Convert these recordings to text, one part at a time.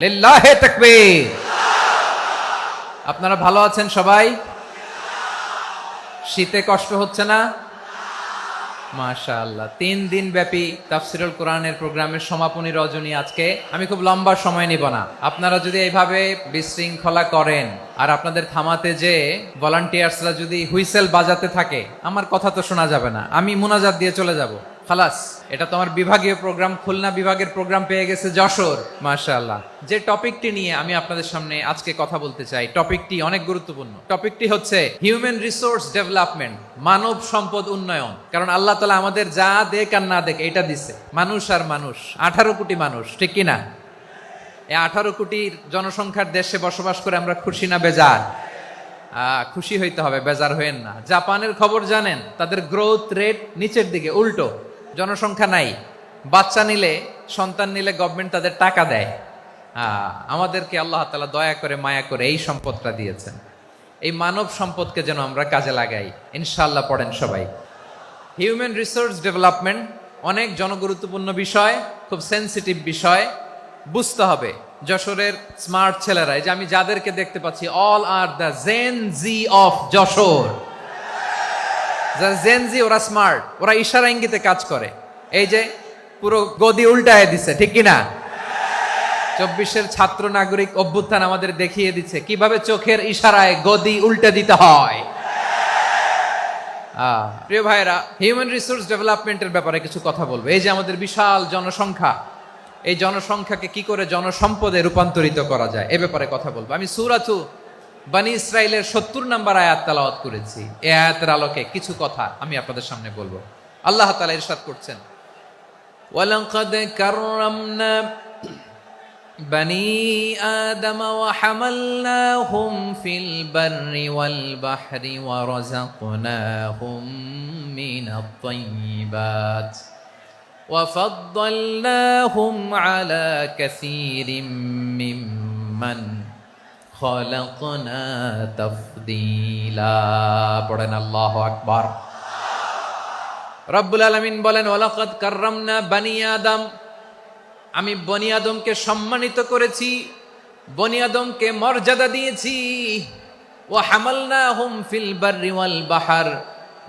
লিল্লাহি তাকবীর। আপনারা ভালো আছেন সবাই? শীতে কষ্ট হচ্ছে না? মাশাআল্লাহ। 3 দিন ব্যাপী তাফসীরুল কোরআনের প্রোগ্রামের সমাপনী রজনী আজকে। আমি খুব লম্বা সময় নিব না। আপনারা যদি এইভাবে বিশৃঙ্খলা করেন আর আপনাদের থামাতে যে ভলান্টিয়ার্সরা যদি হুইসেল বাজাতে থাকে, আমার কথা তো শোনা যাবে না। আমি মুনাজাত দিয়ে চলে যাব। খালাস। এটা তো আমার বিভাগীয় প্রোগ্রাম, খুলনা বিভাগের প্রোগ্রাম পেয়ে গেছে যশোর। মাশাআল্লাহ। যে টপিকটি নিয়ে আমি আপনাদের সামনে আজকে কথা বলতে চাই, টপিকটি অনেক গুরুত্বপূর্ণ। টপিকটি হচ্ছে হিউম্যান রিসোর্স ডেভেলপমেন্ট, মানব সম্পদ উন্নয়ন। কারণ আল্লাহ তাআলা আমাদের যা দেখ আর না দেখ এটা দিছে, মানুষ আর মানুষ, 18 কোটি মানুষ, ঠিক কি না? এই 18 কোটির জনসংখ্যার দেশে বসবাস করে আমরা খুশি না বেজার? খুশি হইতে হবে, বেজার হইেন না। জাপানের খবর জানেন? তাদের গ্রোথ রেট নিচের দিকে, উল্টো। জনসংখ্যা নাই, বাচ্চা নিলে, সন্তান নিলে গভর্নমেন্ট তাদের টাকা দেয়। আমাদেরকে আল্লাহ তাআলা দয়া করে, মায়া করে এই সম্পদটা দিয়েছেন। এই মানব সম্পদকে যেন আমরা কাজে লাগাই, ইনশাআল্লাহ। পড়েন সবাই। হিউম্যান রিসোর্স ডেভেলপমেন্ট অনেক জনগুরুত্বপূর্ণ বিষয়, খুব সেনসিটিভ বিষয়। বুঝতে হবে যশোরের স্মার্ট ছেলেরা, এই যে আমি যাদেরকে দেখতে পাচ্ছি, all are the Gen Z of Jessore. Gen Z, ওরা স্মার্ট, ওরা ইশারা ইঙ্গিতে কাজ করে। এই যে পুরো গদি উল্টায় দিচ্ছে, ঠিক কিনা? 24-এর ছাত্র নাগরিক অভ্যুত্থান আমাদের দেখিয়ে দিচ্ছে কিভাবে চোখের ইশারায় গদি উল্টে দিতে হয়। প্রিয় ভাইরা, হিউম্যান রিসোর্স ডেভেলপমেন্টের ব্যাপারে কিছু কথা বলবো। এই যে আমাদের বিশাল জনসংখ্যা, এই জনসংখ্যাকে কি করে জনসম্পদে রূপান্তরিত করা যায় এ ব্যাপারে কথা বলবো। আমি সূরাতু বনী ইসরাইলের 70 নম্বর আয়াত তেলাওয়াত করেছি। এই আয়াতের আলোকে কিছু কথা আমি আপনাদের সামনে বলবো। আল্লাহ তাআলা ইরশাদ করছেন, ওয়ালাকাদ কাররামনা বনী আদম ওয়া হামালনাহুম ফিল বাররি ওয়াল বাহরি ওয়া রাযাকনাহুম মিনাত তাইয়্যিবাত وفضلناهم على كثير ممن خلقنا تفضيلا। পড়েন আল্লাহু আকবার। রব্বুল আলামিন বলেন, ওয়ালাকাদ কাররামনা বনী আদম, আমি বনী আদমকে সম্মানিত করেছি, বনী আদমকে মর্যাদা দিয়েছি। ওয়া হামালনাহুম ফিল বাররি ওয়াল বাহর,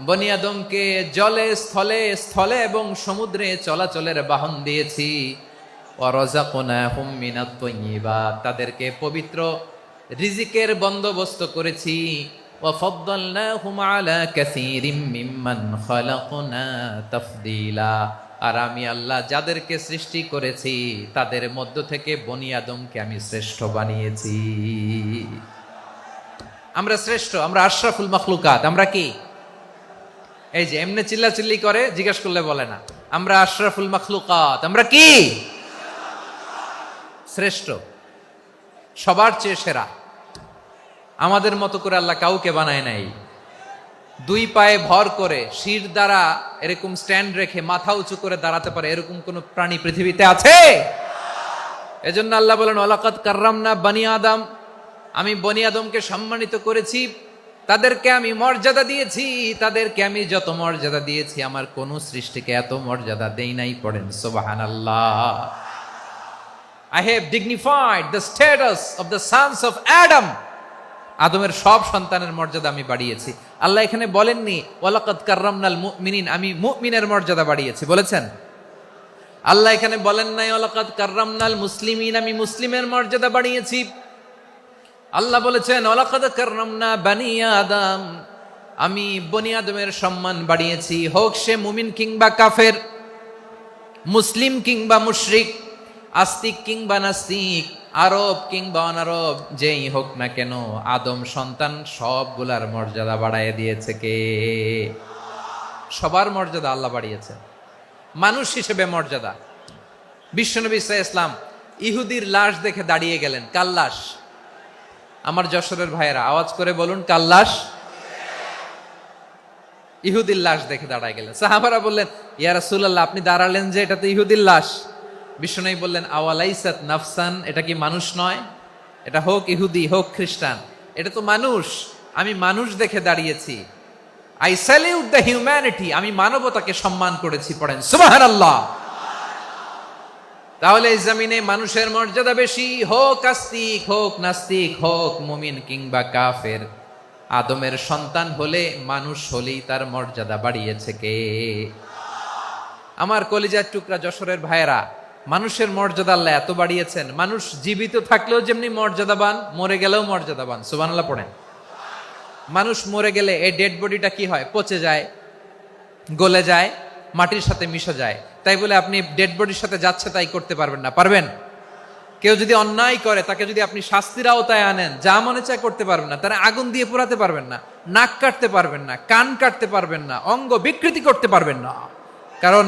বনী আদমকে জলে, স্থলে, স্থলে এবং সমুদ্রে চলাচলের বাহন দিয়েছি। ওয়া রাযাকনাহুম মিনাত তাইয়্যিবাত, তাদেরকে পবিত্র রিজিকের বন্দোবস্ত করেছি। ওয়া ফাদ্দালনাহুম আলা কাসীরিম মিম্মান খালাকনা তাফদীলা, আর আমি আল্লাহ যাদেরকে সৃষ্টি করেছি তাদের মধ্য থেকে বনী আদমকে আমি শ্রেষ্ঠ বানিয়েছি। আমরা শ্রেষ্ঠ, আমরা আশরাফুল মাখলুকাত। আমরা কি? এই যে এমনি চিল্লাচিল্লি করে, জিজ্ঞেস করলে বলে না। আমরা আশরাফুল মাখলুকাত। আমরা কি? শ্রেষ্ঠ, সবার চেয়ে সেরা। আমাদের মতো করে আল্লাহ কাউকে বানায় নাই। 2 পায়ে ভর করে, শির দ্বারা এরকম স্ট্যান্ড রেখে মাথা উঁচু করে দাঁড়াতে পারে এরকম কোন প্রাণী পৃথিবীতে আছে? এজন্য আল্লাহ বলেন, ওয়ালাকাদ কাররামনা বনী আদম, আমি বনী আদমকে সম্মানিত করেছি, তাদেরকে আমি মর্যাদা দিয়েছি। তাদেরকে আমি যত মর্যাদা দিয়েছি আমার কোন সৃষ্টিকে এত মর্যাদা দেই নাই। পড়েন সুবহানাল্লাহ। I have dignified the status of the sons of Adam. আদমের সব সন্তানের মর্যাদা আমি বাড়িয়েছি। আল্লাহ এখানে বলেননি ওয়ালাকাদ কাররামনাল মুমিনিন, আমি মুমিনের মর্যাদা বাড়িয়েছি, বলেছেন? আল্লাহ এখানে বলেন নাই ওয়ালাকাদ কাররামনাল মুসলিমিন, আমি মুসলিমের মর্যাদা বাড়িয়েছি। আল্লাহ বলেছেন ওয়ালাকাদ কাররামনা বনী আদম, আমি বনী আদমের সম্মান বাড়িয়েছি। হোক সে মুমিন কিংবা কাফের, মুসলিম কিংবা মুশরিক, আস্তিক কিংবা নাস্তিক, আরব কিংবা অনারব, যেই হোক না কেন, আদম সন্তান সবগুলার মর্যাদা বাড়ায় দিয়েছে কে? সবার মর্যাদা আল্লাহ বাড়িয়েছে। মানুষ হিসেবে মর্যাদা। বিশ্বনবী সাল্লাল্লাহু আলাইহি ওয়াসাল্লাম ইহুদির লাশ দেখে দাঁড়িয়ে গেলেন। কার লাশ? আমার যশোরের ভাইয়েরা আওয়াজ করে বলুন, কার লাশ? ইহুদির লাশ দেখে দাঁড়ায় গেলেন। সাহাবারা বললেন, ইয়া রাসূলুল্লাহ, আপনি দাঁড়ালেন যে, এটা তো ইহুদির লাশ। বিশ্বনবী বললেন, আওয়ালাইসাত নাফসান, এটা কি মানুষ নয়? এটা হোক ইহুদি হোক খ্রিস্টান, এটা তো মানুষ। আমি মানুষ দেখে দাঁড়িয়েছি। আই স্যালিউট দ্য হিউম্যানিটি, আমি মানবতাকে সম্মান করেছি। পড়েন সুবহানাল্লাহ। তাহলে এই জমিনে মানুষের মর্যাদা বেশি, হোক আস্তিক, হোক নাস্তিক, হোক মুমিন কিংবা কাফের। আদমের সন্তান হলে, মানুষ হলেই তার মর্যাদা বাড়িয়েছে কে? আমার কলিজার টুকরা যশোরের ভাইয়েরা, মানুষের মর্যাদা আল্লাহ এত বাড়িয়েছেন, মানুষ জীবিত থাকলেও যেমনি মর্যাদাবান, মরে গেলেও মর্যাদাবান। সুবহানাল্লাহ পড়েন। মানুষ মরে গেলে এই ডেড বডিটা কি হয়? পচে যায়, গলে যায়, মাটির সাথে মিশে যায়। তাই বলে আপনি ডেড বডির সাথে যাচ্ছে তাই করতে পারবেন না, পারবেন? কেউ যদি অন্যায় করে, তাকে যদি আপনি শাস্তির আওতায় আনেন, যা মনে চায় করতে পারবেন না। তারা আগুন দিয়ে পোড়াতে পারবেন না, নাক কাটতে পারবেন না, কান কাটতে পারবেন না, অঙ্গ বিকৃতি করতে পারবেন না। কারণ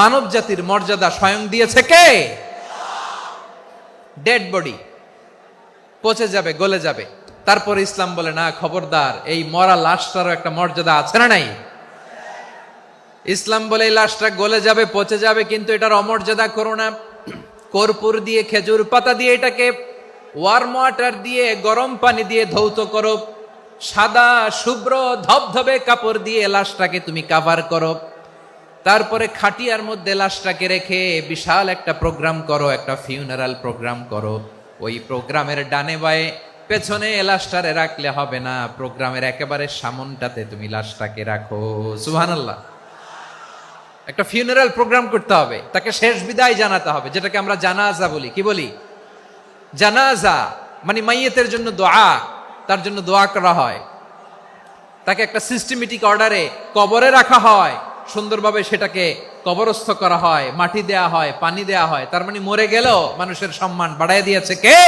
মানব জাতির মর্যাদা স্বয়ং দিয়েছে কে? ডেড বডি পচে যাবে, গলে যাবে। তারপরে ইসলাম বলে না, খবরদার, এই মরা লাশটারও একটা মর্যাদা আছে না নাই? ইসলাম বলে এই লাশটা গলে যাবে, পচে যাবে, কিন্তু এটার অমর্যাদা করো না। কর্পূর দিয়ে, খেজুর পাতা দিয়ে, এটাকে ওয়ার্ম ওয়াটার দিয়ে, গরম পানি দিয়ে ধৌত করো। সাদা শুভ্র ধবধবে কাপড় দিয়ে লাশটাকে তুমি কাভার করো। তারপরে খাটিয়ার মধ্যে লাশটাকে রেখে বিশাল একটা প্রোগ্রাম করো, একটা ফিউনারাল প্রোগ্রাম করো। ওই প্রোগ্রামের ডানে বায়ে পেছনে লাশটারে রাখলে হবে না, প্রোগ্রামের একেবারে সামনটাতে তুমি লাশটাকে রাখো। সুবহানাল্লাহ। একটা ফিউনারাল প্রোগ্রাম করতে হবে, তাকে শেষ বিদায় জানাতে হবে, যেটাকে আমরা জানাজা বলি। কি বলি? জানাজা মানে মাইয়েতের জন্য দোয়া, তার জন্য দোয়া করা হয়। তাকে একটা সিস্টেমেটিক অর্ডারে কবরে রাখা হয়, সুন্দরভাবে সেটাকে কবরস্থ করা হয়, মাটি দেয়া হয়, পানি দেয়া হয়। তার মানে মরে গেলেও মানুষের সম্মান বাড়ায় দিয়েছে কে?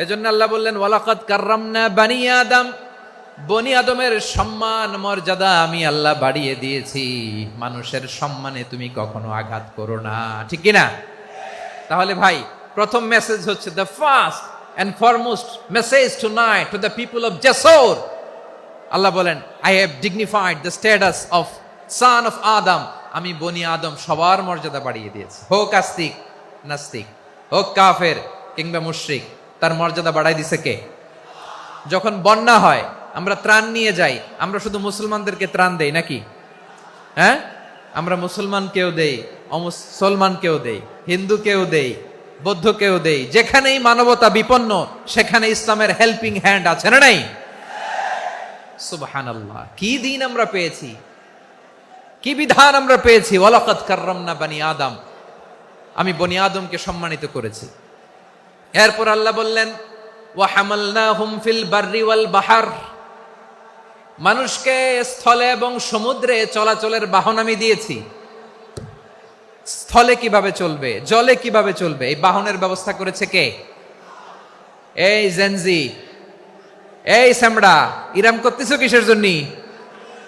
এজন্য আল্লাহ বললেন, ওয়ালাকাদ কাররামনা বানি আদম, বনি আদমের সম্মান মর্যাদা আমি আল্লাহ বাড়িয়ে দিয়েছি। মানুষের সম্মানে তুমি কখনো আঘাত করো না, ঠিক কিনা? তাহলে ভাই, প্রথম মেসেজ হচ্ছে, the first and foremost message tonight to the people of Jessore. আল্লাহ বলেন, I have dignified the status of son of Adam. আমি বনি আদম সবার মর্যাদা বাড়িয়ে দিয়েছি, হোক আস্তিক নাস্তিক, হোক কাফের কিংবা মুশরিক, তার মর্যাদা বাড়াই দিছে কে? যখন বন্যা হয়, আমরা ত্রাণ নিয়ে যাই, আমরা শুধু মুসলমানদেরকে ত্রাণ দেই নাকি? হ্যাঁ, আমরা মুসলমানকেও দেই, অমুসলমানকেও দেই, হিন্দুকেও দেই, বৌদ্ধকেও দেই। যেখানেই মানবতা বিপন্ন, সেখানে ইসলামের হেল্পিং হ্যান্ড আছে না নাই? সুবহানাল্লাহ। কি দিন আমরা পেয়েছি, কি বিধান আমরা পেয়েছি। ওয়ালাকাদ কাররামনা বানি আদম, আমি বনি আদমকে সম্মানিত করেছি। এরপর আল্লাহ বললেন, ওয়া হামালনাহুম ফিল বাররি ওয়াল বাহর। মানুষকে স্থলে এবং সমুদ্রে চলাচলের বাহন আমি দিয়েছি। স্থলে কিভাবে চলবে, জলে কিভাবে চলবে, এই বাহনের ব্যবস্থা করেছে কে? এই জেনজি, এই সামড়া, ইরাম করতেছো কিসের জন্য?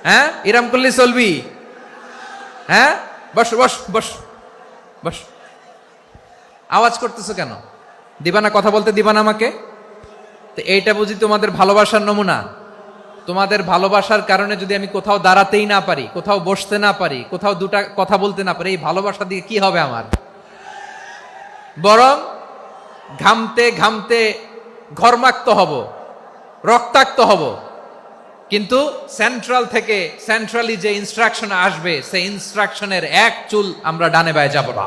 হ্যাঁ, ইরাম করলে চলবি? হ্যাঁ, বস বস বস বস। আওয়াজ করতেছো কেন? দিবানা, কথা বলতে দিবানা আমাকে? তো এইটা বুঝি তোমাদের ভালোবাসার নমুনা? তোমাদের ভালোবাসার কারণে যদি আমি কোথাও দাঁড়াতেই না পারি, কোথাও বসতে না পারি, কোথাও দুটা কথা বলতে না পারি, এই ভালোবাসা দিয়ে কি হবে আমার? বরং ঘামতে ঘামতে ঘর্মাক্ত হব, রক্তাক্ত হব। কিন্তু সেন্ট্রাল থেকে, সেন্ট্রালি যে ইনস্ট্রাকশন আসবে, সেই ইনস্ট্রাকশনের এক চুল আমরা ডানে বায়ে যাব না।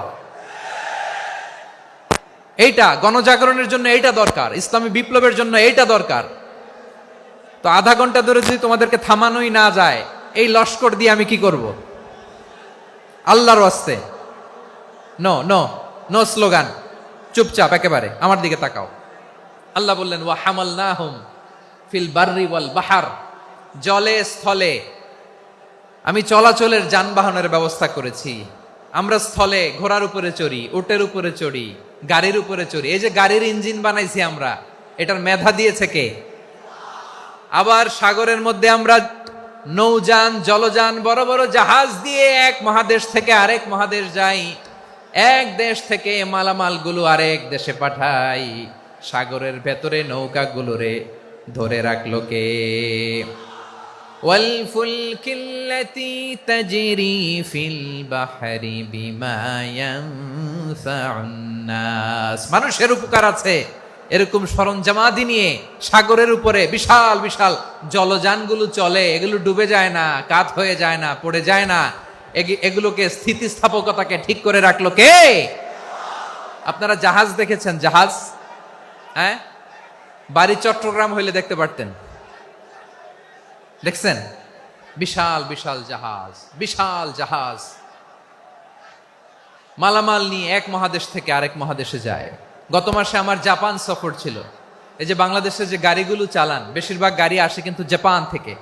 এইটা গণজাগরণের জন্য এইটা দরকার, ইসলামী বিপ্লবের জন্য এইটা দরকার। তো আধা ঘন্টা ধরে যদি তোমাদেরকে থামানোই না যায়, এই লস্কর দিয়ে আমি কি করব? আল্লাহর ওয়াস্তে নো নো নো স্লোগান, চুপচাপ একেবারে আমার দিকে তাকাও। আল্লাহ বললেন, ওয়া হামালনাহুম ফিল বাররি ওয়াল বাহর। জলে স্থলে আমি চলাচলের যানবাহনের ব্যবস্থা করেছি। আমরা স্থলে ঘোড়ার উপরে চড়ি, উটের উপরে চড়ি, গাড়ির উপরে চড়ি। এই যে গাড়ির ইঞ্জিন বানাইছি আমরা, এটার মেধা দিয়েছে কে? আবার সাগরের মধ্যে আমরা নৌযান, জলযান, বড় বড় জাহাজ দিয়ে এক মহাদেশ থেকে আরেক মহাদেশ যাই, এক দেশ থেকে মালামালগুলো আরেক দেশে পাঠাই। সাগরের ভেতরে নৌকাগুলোরে ধরে রাখলো কে? ওয়াল ফুলকিল্লাতী তাজরি ফিল বাহরি বিমা ইয়ানফাউন নাস। মানুষের উপকার আছে এরকম সরঞ্জামাদি নিয়ে সাগরের উপরে বিশাল বিশাল জলযানগুলো চলে। এগুলো ডুবে যায় না, কাত হয়ে যায় না, পড়ে যায় না। এগুলোকে স্থিতিস্থাপকতাকে ঠিক করে রাখলো কে? আপনারা জাহাজ দেখেছেন? জাহাজ, হ্যাঁ, বাড়ি চট্টগ্রাম হইলে দেখতে পারতেন। দেখছেন? বিশাল বিশাল জাহাজ, বিশাল জাহাজ মালামাল নিয়ে এক মহাদেশ থেকে আরেক মহাদেশে যায়। গত মাসে আমার জাপান সফর ছিল। এই যে বাংলাদেশে যে গাড়িগুলো চালান, বেশিরভাগ গাড়ি আসে কিন্তু জাপান থেকে।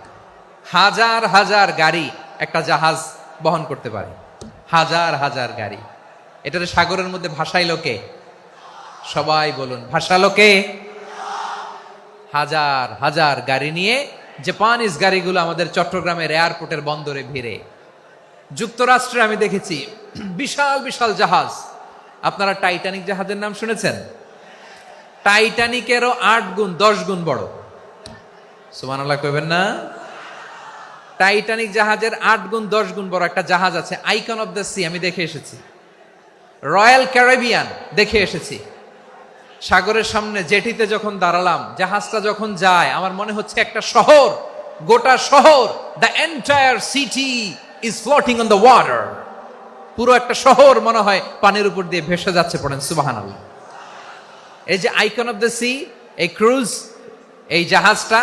হাজার হাজার গাড়ি একটা জাহাজ বহন করতে পারে, হাজার হাজার গাড়ি। এটার সাগরের মধ্যে ভাসাইলো কে? সবাই বলুন, ভাসালো কে? হাজার হাজার গাড়ি নিয়ে জাপানিজ গাড়িগুলো আমাদের চট্টগ্রামের এয়ারপোর্টের বন্দরে ভিড়ে। যুক্তরাষ্ট্রে আমি দেখেছি বিশাল বিশাল জাহাজ। আপনারা টাইটানিক জাহাজের নাম শুনেছেন? টাইটানিকেরও 8 গুণ 10 গুণ বড়। সুবহানাল্লাহ কইবেন না? টাইটানিক জাহাজের 8 গুণ 10 গুণ বড় একটা জাহাজ আছে, আইকন অফ দ্য সি। আমি দেখে এসেছি। রয়্যাল ক্যারিবিয়ান দেখে এসেছি। সাগরের সামনে জেটিতে যখন দাঁড়ালাম, জাহাজটা যখন যায়, আমার মনে হচ্ছে একটা শহর, গোটা শহর, the entire city is floating on the water. পুরো একটা শহর মনে হয় পানির উপর দিয়ে ভেসে যাচ্ছে। পড়েন সুবহানাল্লাহ। এই যে আইকন অফ দ্য সি, এই ক্রুজ, এই জাহাজটা,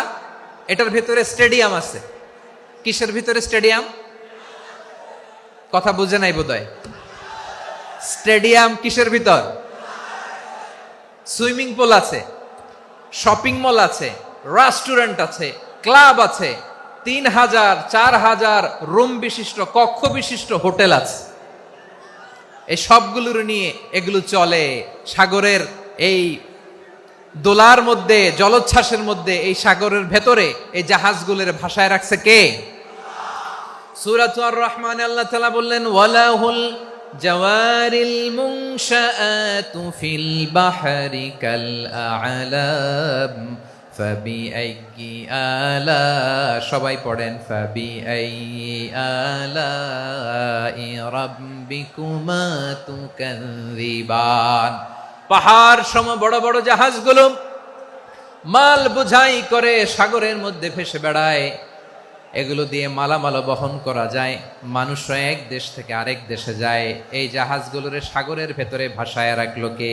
এটার ভিতরে স্টেডিয়াম আছে। কিসের ভিতরে স্টেডিয়াম? কথা বুঝে নাই বোধহয়। স্টেডিয়াম কিসের ভিতর? সুইমিং পুল আছে, শপিং মল আছে, রেস্টুরেন্ট আছে, ক্লাব আছে, 3000 4000 রুম বিশিষ্ট, কক্ষ বিশিষ্ট হোটেল আছে। এই সবগুলোর নিয়ে এগুলো চলে সাগরের এই দোলার মধ্যে, জলোচ্ছ্বাসের মধ্যে। এই সাগরের ভেতরে এই জাহাজগুলোর ভাষায় রাখছে কে? সূরা আর রহমানে আল্লাহ তাআলা বললেন, ওয়ালাহুল জাওয়ারিল মুনশাআতু ফিল বাহরি কাল আ'লাম ফাবিআইয়ি আলা, সবাই পড়েন, ফাবিআইয়ি আলাই রাব্বিকুমা তুকাযযিবান। পাহাড় সম বড় বড় জাহাজগুলো মাল বোঝাই করে সাগরের মধ্যে ভেসে বেড়ায়। এগুলো দিয়ে মালামাল বহন করা যায়। মানুষরা এক দেশ থেকে আরেক দেশে যায়। এই জাহাজগুলোর সাগরের ভেতরে ভাসায় রাখলো কে?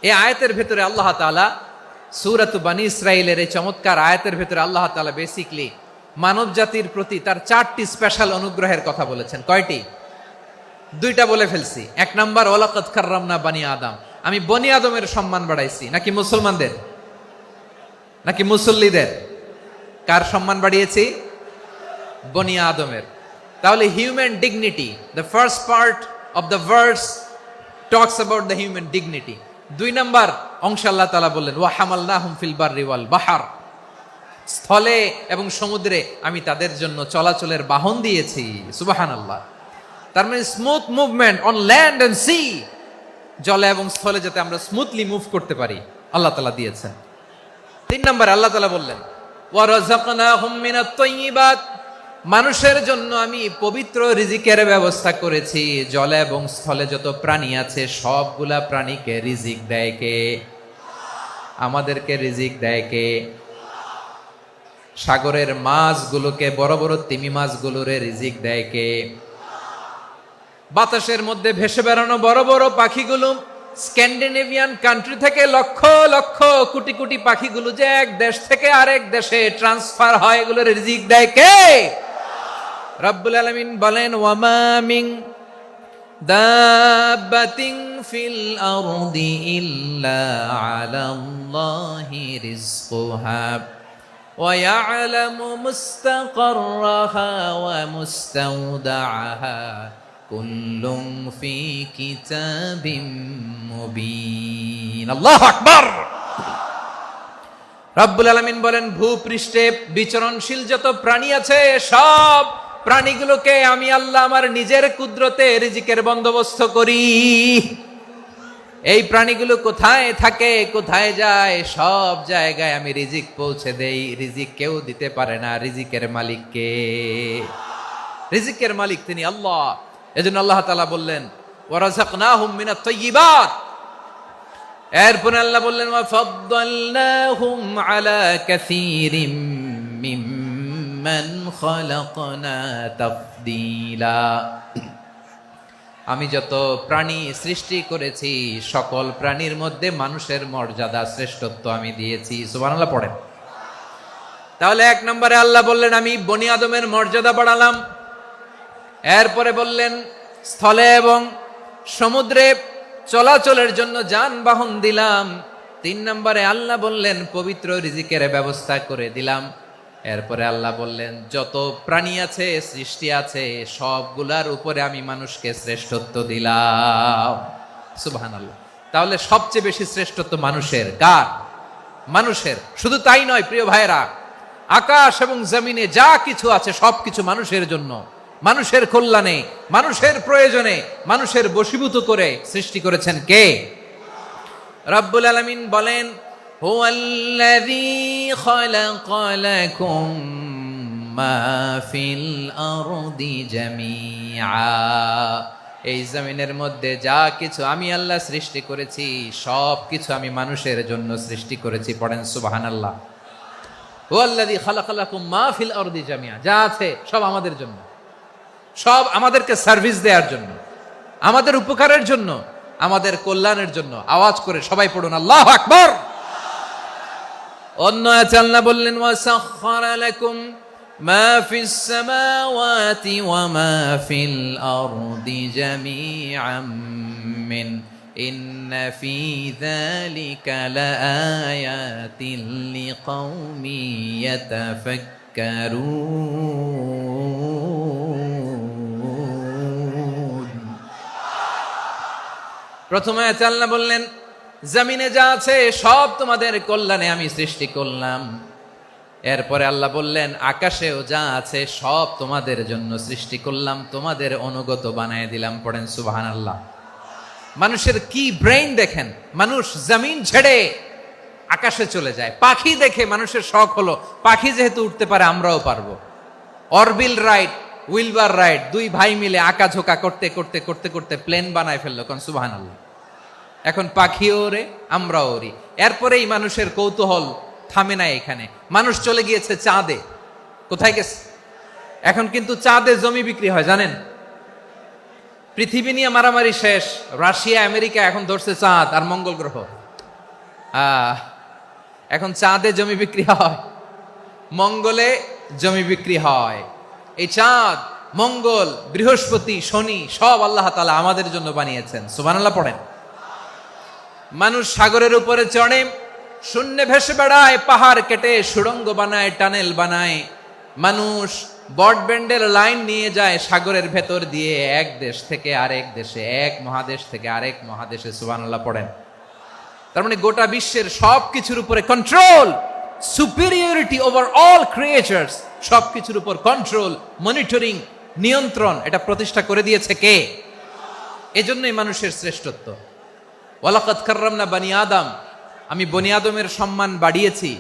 এই আয়াতের ভেতরে আল্লাহ তাআলা সূরাত বনী ইসরাঈলের এই চমৎকার আয়াতের ভেতরে আল্লাহ তাআলা বেসিক্যালি মানব জাতির প্রতি তার 4টি স্পেশাল অনুগ্রহের কথা বলেছেন। কয়টি? 2টা বলে ফেলছি। 1 নাম্বার, ওয়ালাকাদ কাররামনা বানি আদম, আমি বনি আদমের সম্মান বাড়াইছি। নাকি মুসলমানদের? নাকি মুসল্লিদের? কার সম্মান বাড়িয়েছি? বনি আদমের। তাহলে human dignity, the first part of the verse talks about the human dignity. 2 number অংশ আল্লাহ তাআলা বললেন, ওয়া হামালনাহুম ফিল বাররি ওয়াল বাহর, স্থলে এবং সমুদ্রে আমি তাদের জন্য চলাচলের বাহন দিয়েছি। সুবহানাল্লাহ। তার মানে smooth movement on land and sea, জলে এবং স্থলে যাতে আমরা স্মুথলি মুভ করতে পারি আল্লাহ তাআলা দিয়েছেন। 3 নম্বরে আল্লাহ তাআলা বললেন, ওয়া রাযাকনাহুম মিনাত তাইয়্যিবাত, মানুষের জন্য আমি পবিত্র রিজিকের ব্যবস্থা করেছি। জলে এবং স্থলে যত প্রাণী আছে সবগুলা প্রাণীকে রিজিক দেয় কে? আমাদেরকে রিজিক দেয় কে? সাগরের মাছগুলোকে, বড় বড় তিমি মাছগুলোরে রিজিক দেয় কে? বাতাসের মধ্যে ভেসে বেড়ানো বড় বড় পাখিগুলো, স্ক্যান্ডিনেভিয়ান কান্ট্রি থেকে লক্ষ লক্ষ কোটি কোটি পাখিগুলো যে এক দেশ থেকে আরেক দেশে ট্রান্সফার হয়, এগুলোর রিজিক দেয় কে? রব্বুল আলামিন বলেন, ওয়ামা মিন দাব্বাতিন ফিল আরদি ইল্লা আলাল্লাহি রিজকুহা ওয়া ইয়ালামু মুস্তাকাররাহা ওয়া মুস্তাওদাআহা কুল্লুম ফি কিতাবিম মুবিন। আল্লাহু আকবার। রব্বুল আলামিন বলেন, ভূপৃষ্ঠে বিচরণশীল যত প্রাণী আছে সব প্রাণীগুলোকে আমি আল্লাহ আমার নিজের কুদরতে রিজিকের বন্দোবস্ত করি। এই প্রাণীগুলো কোথায় থাকে, কোথায় যায়, সব জায়গায় আমি রিজিক পৌঁছে দেই। রিজিক কেউ দিতে পারে না, রিজিকের মালিক কে? রিজিকের মালিক তিনি আল্লাহ। এজন্য আল্লাহ তাআলা বললেন, ওয়া রাযাকনাহুম মিনাত তাইয়্যিবাত। এরপর আল্লাহ বললেন, ওয়া ফাদ্দালনাহুম আলা কাসীরিম মিম্মান খালাকনা তাফদীলা। আমি যত প্রাণী সৃষ্টি করেছি সকল প্রাণীর মধ্যে মানুষের মর্যাদা শ্রেষ্ঠত্ব আমি দিয়েছি। সুবহানাল্লাহ পড়েন। তাহলে এক নম্বরে আল্লাহ বললেন আমি বনি আদমের মর্যাদা বাড়ালাম। এরপরে বললেন স্থলে এবং সমুদ্রে চলাচলের জন্য যানবাহন দিলাম। 3 নম্বরে আল্লাহ বললেন পবিত্র রিজিকের ব্যবস্থা করে দিলাম। এরপরে আল্লাহ বললেন যত প্রাণী আছে সৃষ্টি আছে সবগুলার উপরে আমি মানুষকে শ্রেষ্ঠত্ব দিলাম। সুবহানাল্লাহ। তাহলে সবচেয়ে বেশি শ্রেষ্ঠত্ব মানুষের। কার? মানুষের। শুধু তাই নয় প্রিয় ভাইরা, আকাশ এবং জমিনে যা কিছু আছে সবকিছু মানুষের জন্য, মানুষের কল্যাণে, মানুষের প্রয়োজনে, মানুষের বশীভূত করে সৃষ্টি করেছেন কে? রব্বুল আলামিন বলেন হুয়াল্লাযী খালাকা লাকুম মা ফিল আরদি জামিআ। এই জমিনের মধ্যে যা কিছু আমি আল্লাহ সৃষ্টি করেছি সব কিছু আমি মানুষের জন্য সৃষ্টি করেছি। পড়েন সুবহানাল্লাহ। হুয়াল্লাযী খালাকা লাকুম মা ফিল আরদি জামিআ। যা আছে সব আমাদের জন্য, সব আমাদেরকে সার্ভিস দেওয়ার জন্য, আমাদের উপকারের জন্য, আমাদের কল্যাণের জন্য। আওয়াজ করে সবাই পড়ুন আল্লাহু আকবার। অন্য আয়াতে আল্লাহ বললেন ওয়াসাখখারা লাকুম মা ফিস সামাওয়াতি ওয়া মা ফিল আরদি জামিআম মিন ইন্না ফি যালিকা লাআয়াতিন লিকাউমি ইয়াতাফাক্কারুন। প্রথমে আয়াতে আল্লাহ বললেন জমিনে যা আছে সব তোমাদের কল্যাণে আমি সৃষ্টি করলাম। এরপরে আল্লাহ বললেন আকাশেও যা আছে সব তোমাদের জন্য সৃষ্টি করলাম, তোমাদের অনুগত বানায় দিলাম। পড়েন সুবহানাল্লাহ। মানুষের কি ব্রেইন দেখেন, মানুষ জমিন ছেড়ে আকাশে চলে যায়। পাখি দেখে মানুষের শখ হলো পাখি যেহেতু উঠতে পারে আমরাও পারবো। অরবিল রাইট, উইলবার রাইট, 2 ভাই মিলে আঁকাঝোঁকা করতে করতে করতে করতে প্লেন বানায় ফেললো। কোন সুবহানাল্লাহ। এখন পাখিও ওরে, আমরাও ওরি। এরপরেই মানুষের কৌতূহল থামে না এখানে। মানুষ চলে গিয়েছে চাঁদে। কোথায় গেছে? এখন কিন্তু চাঁদে জমি বিক্রি হয় জানেন। পৃথিবী নিয়ে মারামারি শেষ। রাশিয়া আমেরিকা এখন ধরছে চাঁদ আর মঙ্গল গ্রহ। এখন চাঁদে জমি বিক্রি হয়, মঙ্গলে জমি বিক্রি হয়। এই চাঁদ, মঙ্গল, বৃহস্পতি, শনি সব আল্লাহ তাআলা আমাদের জন্য বানিয়েছেন। সুবহানাল্লাহ পড়েন। মানুষ সাগরের উপরে চড়ে, শূন্যে ভেসে বেড়ায়, পাহাড় কেটে সুড়ঙ্গ বানায়, টানেল বানায়। মানুষ ব্রডব্যান্ডের লাইন নিয়ে যায় সাগরের ভেতর দিয়ে, এক দেশ থেকে আরেক দেশে, এক মহাদেশ থেকে আরেক মহাদেশে। সুবহানাল্লাহ পড়েন। তার মানে গোটা বিশ্বের সব কিছুর উপরে control, superiority over all creatures, সবকিছুর উপর কন্ট্রোল, মনিটরিং, নিয়ন্ত্রণ এটা প্রতিষ্ঠা করে দিয়েছে কে? এজন্যই মানুষের শ্রেষ্ঠত্ব। ওয়ালাকাদ কাররামনা বানি আদম, আমি বনি আদমের সম্মান বাড়িয়েছি,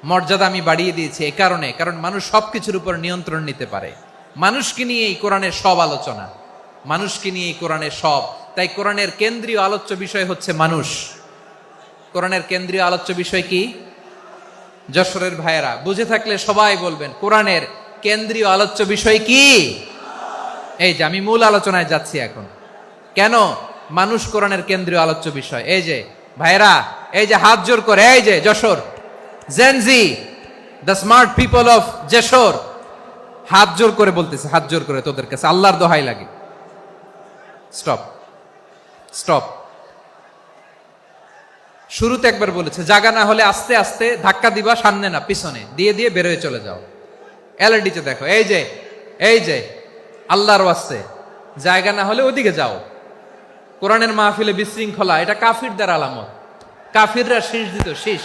মর্যাদা আমি বাড়িয়ে দিয়েছি। এই কারণে, কারণ মানুষ সবকিছুর উপর নিয়ন্ত্রণ নিতে পারে। মানুষকে নিয়ে এই কোরআনের সব আলোচনা, মানুষকে নিয়ে এই কোরআনের সব। তাই কোরআনের কেন্দ্রীয় আলোচ্য বিষয় হচ্ছে মানুষ। কোরআনের কেন্দ্রীয় আলোচ্য বিষয় কি? যশোরের ভাইয়েরা বুঝে থাকলে সবাই বলবেন কোরআনের কেন্দ্রীয় আলোচ্য বিষয় কি? এই যে আমি মূল আলোচনায় যাচ্ছি এখন। কেন মানুষ কোরআনের কেন্দ্রীয় আলোচ্য বিষয়? এই যে ভাইয়েরা, এই যে হাত জোর করে, এই যে Jessore Gen Z, the smart people of Jessore, হাত জোর করে বলতেছে, হাত জোর করে তোদের কাছে আল্লাহর দোহাই লাগে, স্টপ স্টপ। শুরুতে একবার বলেছে জায়গা না হলে আস্তে আস্তে ধাক্কা দিবা, সামনে না পিছনে দিয়ে দিয়ে বেরোয় চলে যাও। এলইডিতে দেখো, এই যে এই যে আল্লাহর ওয়াস্তে জায়গা না হলে ওদিকে যাও। কোরআনের মাহফিলে বিশৃঙ্খলা, এটা কাফিরদের আলামত। কাফিররা শীষ দিত, শীষ।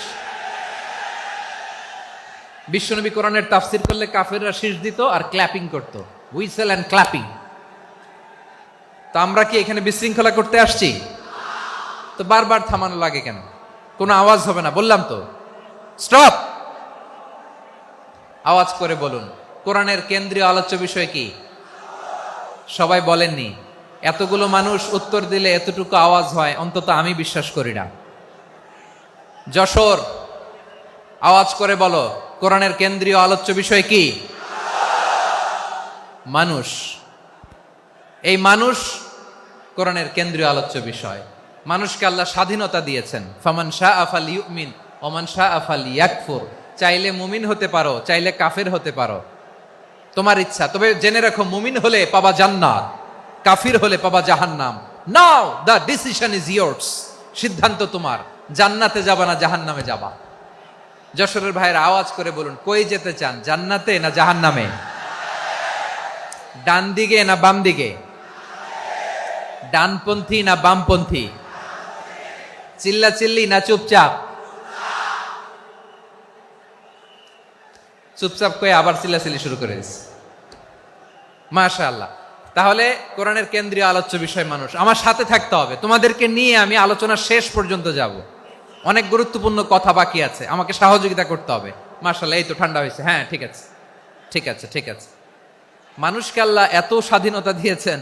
বিশ্বনবী কোরআনের তাফসির করলে কাফিররা শীষ দিত আর ক্ল্যাপিং করত, হুইসেল এন্ড ক্ল্যাপিং। তো আমরা কি এখানে বিশৃঙ্খলা করতে আসছি? তো বারবার থামানো লাগে কেন? কোনো আওয়াজ হবে না, বললাম তো স্টপ। আওয়াজ করে বলুন কোরআনের কেন্দ্রীয় আলোচ্য বিষয় কি? সবাই বলেননি। এতগুলো মানুষ উত্তর দিলে এতটুকু আওয়াজ হয়, অন্তত আমি বিশ্বাস করি না। যশোর আওয়াজ করে বলো কোরআনের কেন্দ্রীয় আলোচ্য বিষয় কি? মানুষ। এই মানুষ কোরআনের কেন্দ্রীয় আলোচ্য বিষয়। মানুষকে আল্লাহ স্বাধীনতা দিয়েছেন, ফামান শাআ ফালইউমিন ওয়া মান শাআ ফালইয়াকফুর। চাইলে মুমিন হতে পারো, চাইলে কাফের হতে পারো, তোমার ইচ্ছা। তবে জেনে রাখো, মুমিন হলে পাবা জান্নাত, কাফির হলে পাবা জাহান্নাম। নাও দ্য ডিসিশন ইজ ইয়ার্স। সিদ্ধান্ত তোমার, জান্নাতে যাবা না জাহান্নামে যাবা। যশোরের ভাইয়ের আওয়াজ করে বলুন, কই যেতে চান, জান্নাতে না জাহান্নামে? ডান দিকে না বাম দিকে? ডানপন্থী না বামপন্থী? চিল্লা চিল্লি না চুপচাপ? চুপচাপ কয়ে আবার চিল্লাচিল্লি শুরু করে দিচ্ছে। মাশাআল্লাহ। তাহলে কোরআনের কেন্দ্রীয় আলোচ্য বিষয় মানুষ। আমার সাথে থাকতে হবে, তোমাদেরকে নিয়ে আমি আলোচনা শেষ পর্যন্ত যাব। অনেক গুরুত্বপূর্ণ কথা বাকি আছে, আমাকে সহযোগিতা করতে হবে। মাশাআল্লাহ, এই তো ঠান্ডা হয়েছে। হ্যাঁ, ঠিক আছে ঠিক আছে ঠিক আছে। মানুষকে আল্লাহ এত স্বাধীনতা দিয়েছেন,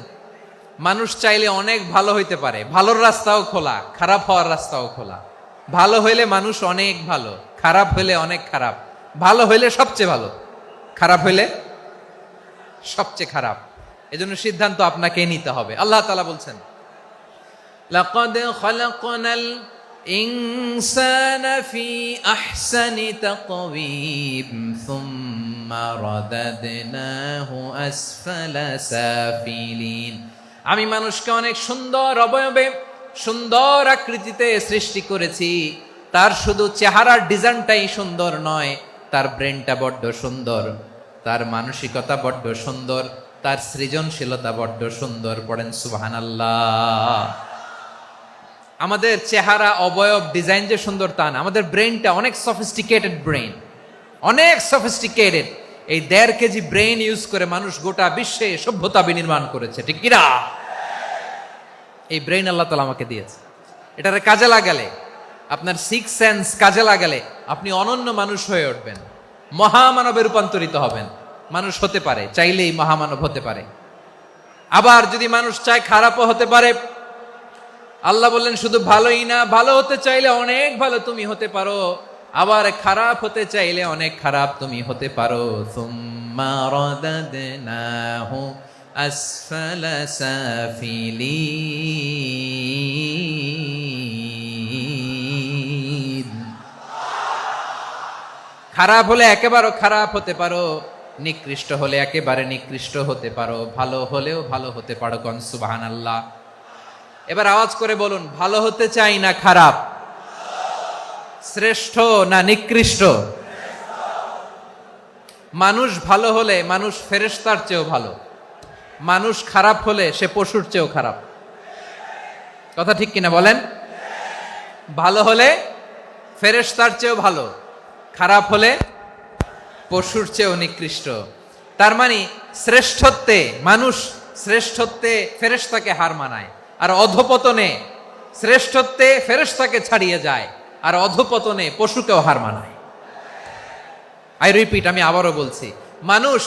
মানুষ চাইলে অনেক ভালো হইতে পারে। ভালোর রাস্তাও খোলা, খারাপ হওয়ার রাস্তাও খোলা। ভালো হইলে মানুষ অনেক ভালো, খারাপ হইলে অনেক খারাপ। ভালো হইলে সবচেয়ে ভালো, খারাপ হইলে সবচেয়ে খারাপ। এজন্য সিদ্ধান্ত আপনাকে নিতে হবে। আল্লাহ তাআলা বলছেন, লাকাদ খালাকনাল ইনসানা ফি আহসানি তাকওয়িম সুম্মা রাদাদনাহু আসফালা সাফিলিন। আমি মানুষকে অনেক সুন্দর অবয়বে, সুন্দর আকৃতিতে সৃষ্টি করেছি। তার শুধু চেহারার ডিজাইনটাই সুন্দর নয়, তার ব্রেনটা বড্ড সুন্দর, তার মানসিকতা বড্ড সুন্দর, তার সৃজনশীলতা বড্ড সুন্দর। পড়েন সুবহানাল্লাহ। আমাদের চেহারা, অবয়ব, ডিজাইন যে সুন্দর তা না, আমাদের ব্রেনটা অনেক সফিস্টিকেটেড ব্রেন, অনেক সফিস্টিকেটেড। এই 1.5 কেজি ব্রেন ইউজ করে মানুষ গোটা বিশ্বে সভ্যতা বিনির্মাণ করেছে, ঠিক কিনা? এই ব্রেন আল্লাহ তাআলা আমাকে দিয়েছে। এটারে কাজে লাগালে, আপনার 6 সেন্স কাজে লাগালে আপনি অনন্য মানুষ হয়ে উঠবেন, মহামানবে রূপান্তরিত হবেন। মানুষ হতে পারে, চাইলেই মহামানব হতে পারে। আবার যদি মানুষ চায়, খারাপও হতে পারে। আল্লাহ বললেন শুধু ভালোই না, ভালো হতে চাইলে অনেক ভালো তুমি হতে পারো, আবার খারাপ হতে চাইলে অনেক খারাপ তুমি হতে পারো। সুম্মা রাদাদনাহু আসফালা সাফিলিন। খারাপ হলে একেবারে খারাপ হতে পারো, নিকৃষ্ট হলে একেবারে নিকৃষ্ট হতে পারো, ভালো হলেও ভালো হতে পারো। কোন সুবহানাল্লাহ। এবার আওয়াজ করে বলুন, ভালো হতে চাই না খারাপ? শ্রেষ্ঠ না নিকৃষ্ট? মানুষ ভালো হলে মানুষ ফেরেশতার চেয়েও ভালো, মানুষ খারাপ হলে সে পশুর চেয়েও খারাপ। কথা ঠিক কিনা বলেন? ভালো হলে ফেরেশতার চেয়েও ভালো, খারাপ হলে পশুর চেয়েও নিকৃষ্ট। তার মানে শ্রেষ্ঠত্বে মানুষ, শ্রেষ্ঠত্বে ফেরেশতাকে হার মানায়, আর অধপতনে শ্রেষ্ঠত্বে ফেরেশতাকে ছাড়িয়ে যায়, আর অধপতনে পশুকেও হার মানায়। আই রিপিট, আমি আবারও বলছি, মানুষ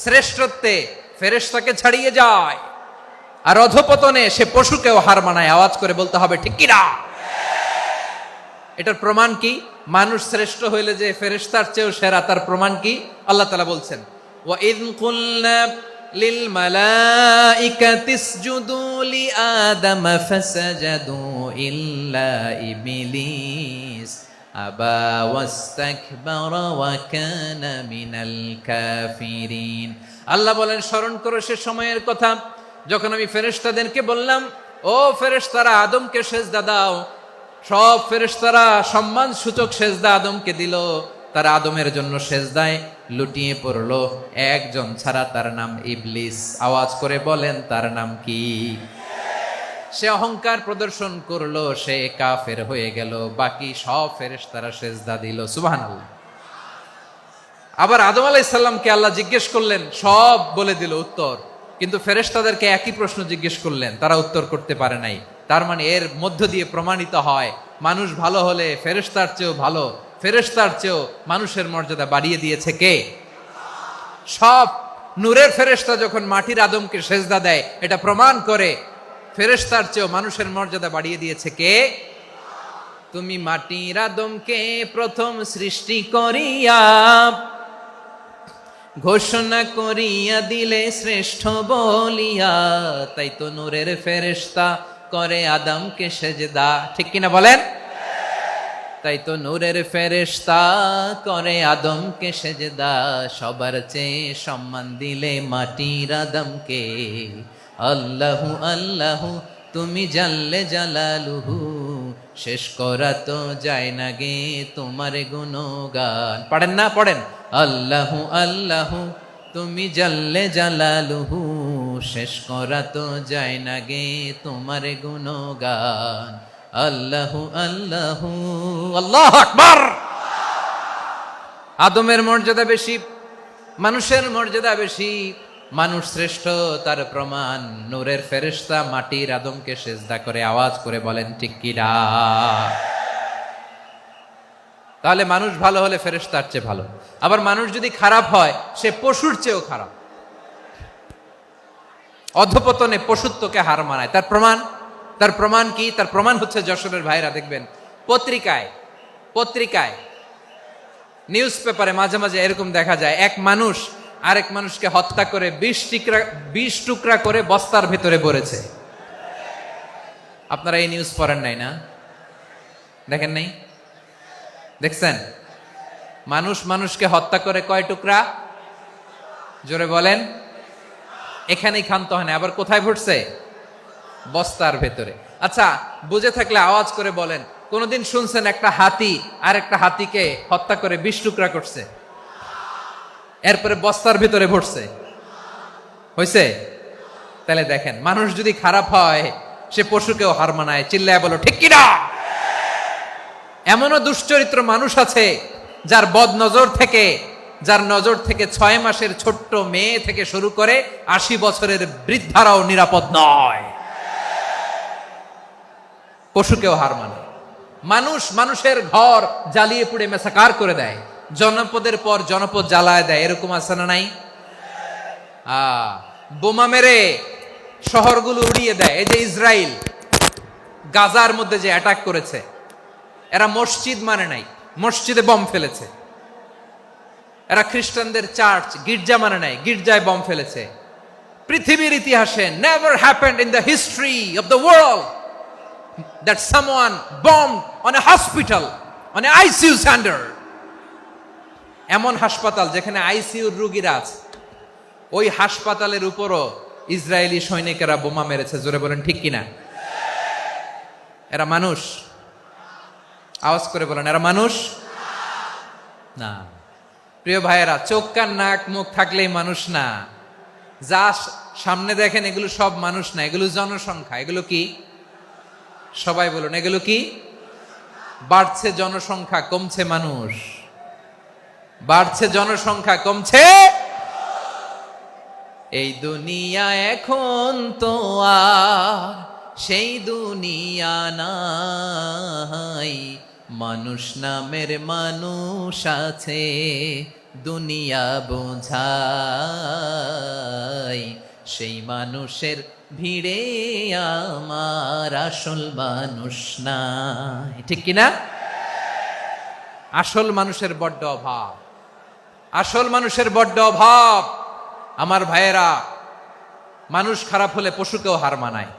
শ্রেষ্ঠত্বে ফেরেশতাকে ছাড়িয়ে যায়, আর অধপতনে সে পশুকেও হার মানায়। আওয়াজ করে বলতে হবে, ঠিক কিনা? এটার প্রমাণ কি? মানুষ শ্রেষ্ঠ হইলে যে ফেরেশতার চেয়েও সেরা, তার প্রমাণ কি? আল্লাহ তাআলা বলছেন, ওয়া ইয কুলনা লিল মালাইকাতি ইসজুদু লি আদম ফাসাজাদু ইল্লা ইবলিস আবা ওয়াস্তাকবারা ওয়া কানা মিনাল কাফিরিন। আল্লাহ বলেন, স্মরণ করো সে সময়ের কথা যখন আমি ফেরেশতাদেরকে বললাম, ও ফেরেশতারা আদমকে সেজদা দাও। সব ফেরেশতারা সম্মান সূচক সেজদা আদমকে দিল। তারা আদমের জন্য সেজদায় লুটিয়ে পড়লো, একজন ছাড়া, তার নাম ইবলিস। আওয়াজ করে বলেন, তার নাম কি? সে অহংকার প্রদর্শন করলো, সে কাফের হয়ে গেল। বাকি সব ফেরেশতারা সেজদা দিল। সুবহানাল্লাহ। আবার আদম আলাইহিস সালামকে আল্লাহ জিজ্ঞেস করলেন, সব বলে দিল উত্তর, কিন্তু ফেরেশতাদেরকে একই প্রশ্ন জিজ্ঞেস করলেন, তারা উত্তর করতে পারে নাই। তার মানে এর মধ্য দিয়ে প্রমাণিত হয়, মানুষ ভালো হলে ফেরেশতার চেয়েও ভালো, ফেরেশতার চেয়েও মানুষের মর্যাদা বাড়িয়ে দিয়েছে কে? সব নূরের ফেরেশতা যখন মাটির আদমকে সেজদা দেয়, এটা প্রমাণ করে ফেরেশতার চেয়েও মানুষের মর্যাদা বাড়িয়ে দিয়েছে কে? তুমি মাটির আদমকে প্রথম সৃষ্টি করিয়া ঘোষণা করিয়া দিলে শ্রেষ্ঠ বলিয়া, তাই তো নূরের ফেরেশতা করে আদমকে সেজদা। ঠিক কিনা বলেন? তাই তো নূরের ফেরেশতা করে আদমকে সেজদা, সবার চেয়ে সম্মান দিলে মাটির আদমকে। আল্লাহু আল্লাহু তুমি জাল্লে জালালুহু, শেষ করা তো যায় না গে তোমার গুণগান। পড়েন না, পড়েন। আল্লাহু আল্লাহু তুমি জাল্লে জালালুহু, শেষ করা তো যায় না গে তোমার গুণগান। আল্লাহু আল্লাহু আল্লাহু আকবার। আদমের মর্যাদা বেশি, মানুষের মর্যাদা বেশি, মানুষ শ্রেষ্ঠ তার প্রমাণ নূরের ফেরেশতা মাটির আদমকে সেজদা করে আওয়াজ করে বলেন ঠিক কিনা? তাহলে মানুষ ভালো হলে ফেরেশতার চেয়ে ভালো। আবার মানুষ যদি খারাপ হয় সে পশুর চেয়েও খারাপ। অধপতনে পশুত্বকে হার মানায়। তার প্রমাণ কি? তার প্রমাণ হচ্ছে যশোরের ভাইরা দেখবেন পত্রিকায় নিউজ পেপারে মাঝে মাঝে এরকম দেখা যায়, এক মানুষ আরেক মানুষকে হত্যা করে 20 টুকরা করে বস্তার ভেতরে ভরেছে। আপনারা এই নিউজ পড়েন নাই না? দেখেন নাই? দেখছেন? মানুষ মানুষকে হত্যা করে কয় টুকরা? জোরে বলেন। এখানেই ক্ষান্ত হয় না, আবার কোথায় ভরছে? বস্তার ভেতরে। আচ্ছা, বুঝে থাকলে আওয়াজ করে বলেন, কোনদিন শুনছেন একটা হাতি আর একটা হাতিকে হত্যা করে 20 টুকরা করছে, এরপরে বস্তার ভিতরে ভরছে? হয়েছে? তাহলে দেখেন, মানুষ যদি খারাপ হয় সে পশুকেও হার মানায়। চিল্লায় বলো ঠিক কিনা? এমনও দুশ্চরিত্র মানুষ আছে যার নজর থেকে 6 মাসের ছোট্ট মেয়ে থেকে শুরু করে 80 বছরের বৃদ্ধারাও নিরাপদ নয়। পশুকেও হার মানে। মানুষের ঘর জ্বালিয়ে পুড়ে মেসাকার করে দেয়, জনপদের পর জনপদ জ্বালায় দেয়। এরকম আছে না নাই? বোমা মেরে শহরগুলো উড়িয়ে দেয়। এই যে ইসরায়েল গাজার মধ্যে যে অ্যাটাক করেছে, এরা মসজিদ মানে নাই, মসজিদে বম ফেলেছে। এরা খ্রিস্টানদের চার্চ গির্জা মানে নাই, গির্জায় বম ফেলেছে। পৃথিবীর ইতিহাসে never happened in the history of the world that someone bombed on a hospital, on a ICU center. এমন হাসপাতাল যেখানে আইসিইউ রোগীরা আছে, ওই হাসপাতালের উপরও ইসরায়েলি সৈনিকেরা বোমা মেরেছে। জোরে বলেন ঠিক কিনা? এরা মানুষ? আওয়াজ করে বলেন, এরা মানুষ না। প্রিয় ভাইয়েরা, চোখ কান নাক মুখ থাকলেই মানুষ না। যা সামনে দেখেন এগুলো সব মানুষ না, এগুলো জনসংখ্যা। এগুলো কি? সবাই বলুন, এগুলো কি? বাড়ছে জনসংখ্যা, কমছে মানুষ। বাড়ছে জনসংখ্যা, কমছে। এই দুনিয়া এখন তো আর সেই দুনিয়া নাই, মানুষ নামের মানুষ আছে দুনিয়া বোঝাই, সেই মানুষের ভিড়ে আমার আসল মানুষ নাই। ঠিক কিনা? আসল মানুষের বড্ড অভাব, আসল মানুষের বড্ড অভাব। আমার ভাইয়েরা, মানুষ খারাপ হলে পশুকেও হার মানায়।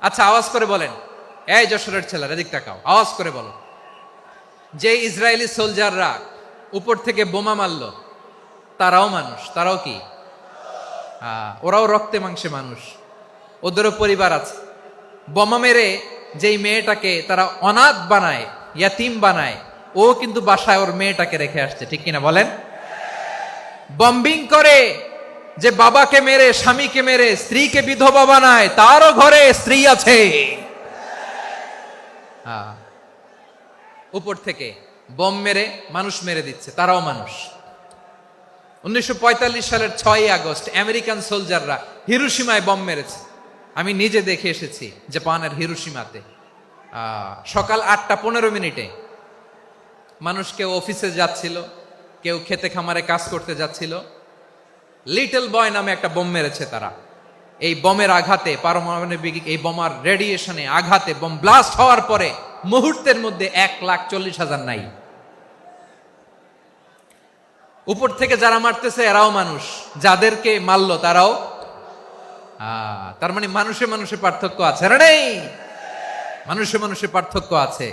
আচ্ছা, আওয়াজ করে বলেন, এই যশোরের ছেলেরা এদিক তাকাও, আওয়াজ করে বলো, যে ইসরায়েলি সোলজাররা উপর থেকে বোমা মারলো তারাও মানুষ? তারাও কি? ওরাও রক্তে মাংসে মানুষ, ওদেরও পরিবার আছে। বোমা মেরে যেই মেয়েটাকে তারা অনাথ বানায়, ইয়াতিম বানায়, ও কিন্তু বাসায় ওর মেয়েটাকে রেখে আসছে। ঠিক কিনা বলেন? বম্বিং করে যে বাবাকে মেরে, স্বামীকে মেরে স্ত্রীকে বিধবা বানায়, তারও ঘরে স্ত্রী আছে। উপর থেকে বম মেরে মানুষ মেরে দিচ্ছে, তারাও মানুষ। 1945 সালের 6 আগস্ট আমেরিকান সোলজাররা হিরোশিমায় বম মেরেছে। আমি নিজে দেখে এসেছি জাপানের হিরোশিমাতে। সকাল 8:15 মানুষ কেউ অফিসে যাচ্ছিল, কেউ খেতে খামারে কাজ করতে যাচ্ছিল। লিটল বয় নামে একটা বোম মেরেছে তারা। এই বোমের আঘাতে, পারমাণবিক এই বোমার রেডিয়েশনে আঘাতে বোম ব্লাস্ট হওয়ার পরে মুহূর্তের মধ্যে 1,40,000 নাই। উপর থেকে যারা মারতেছে এরাও মানুষ, যাদেরকে মারলো তারাও। তার মানে মানুষে মানুষে পার্থক্য আছে না? নেই? মানুষে মানুষে পার্থক্য আছে।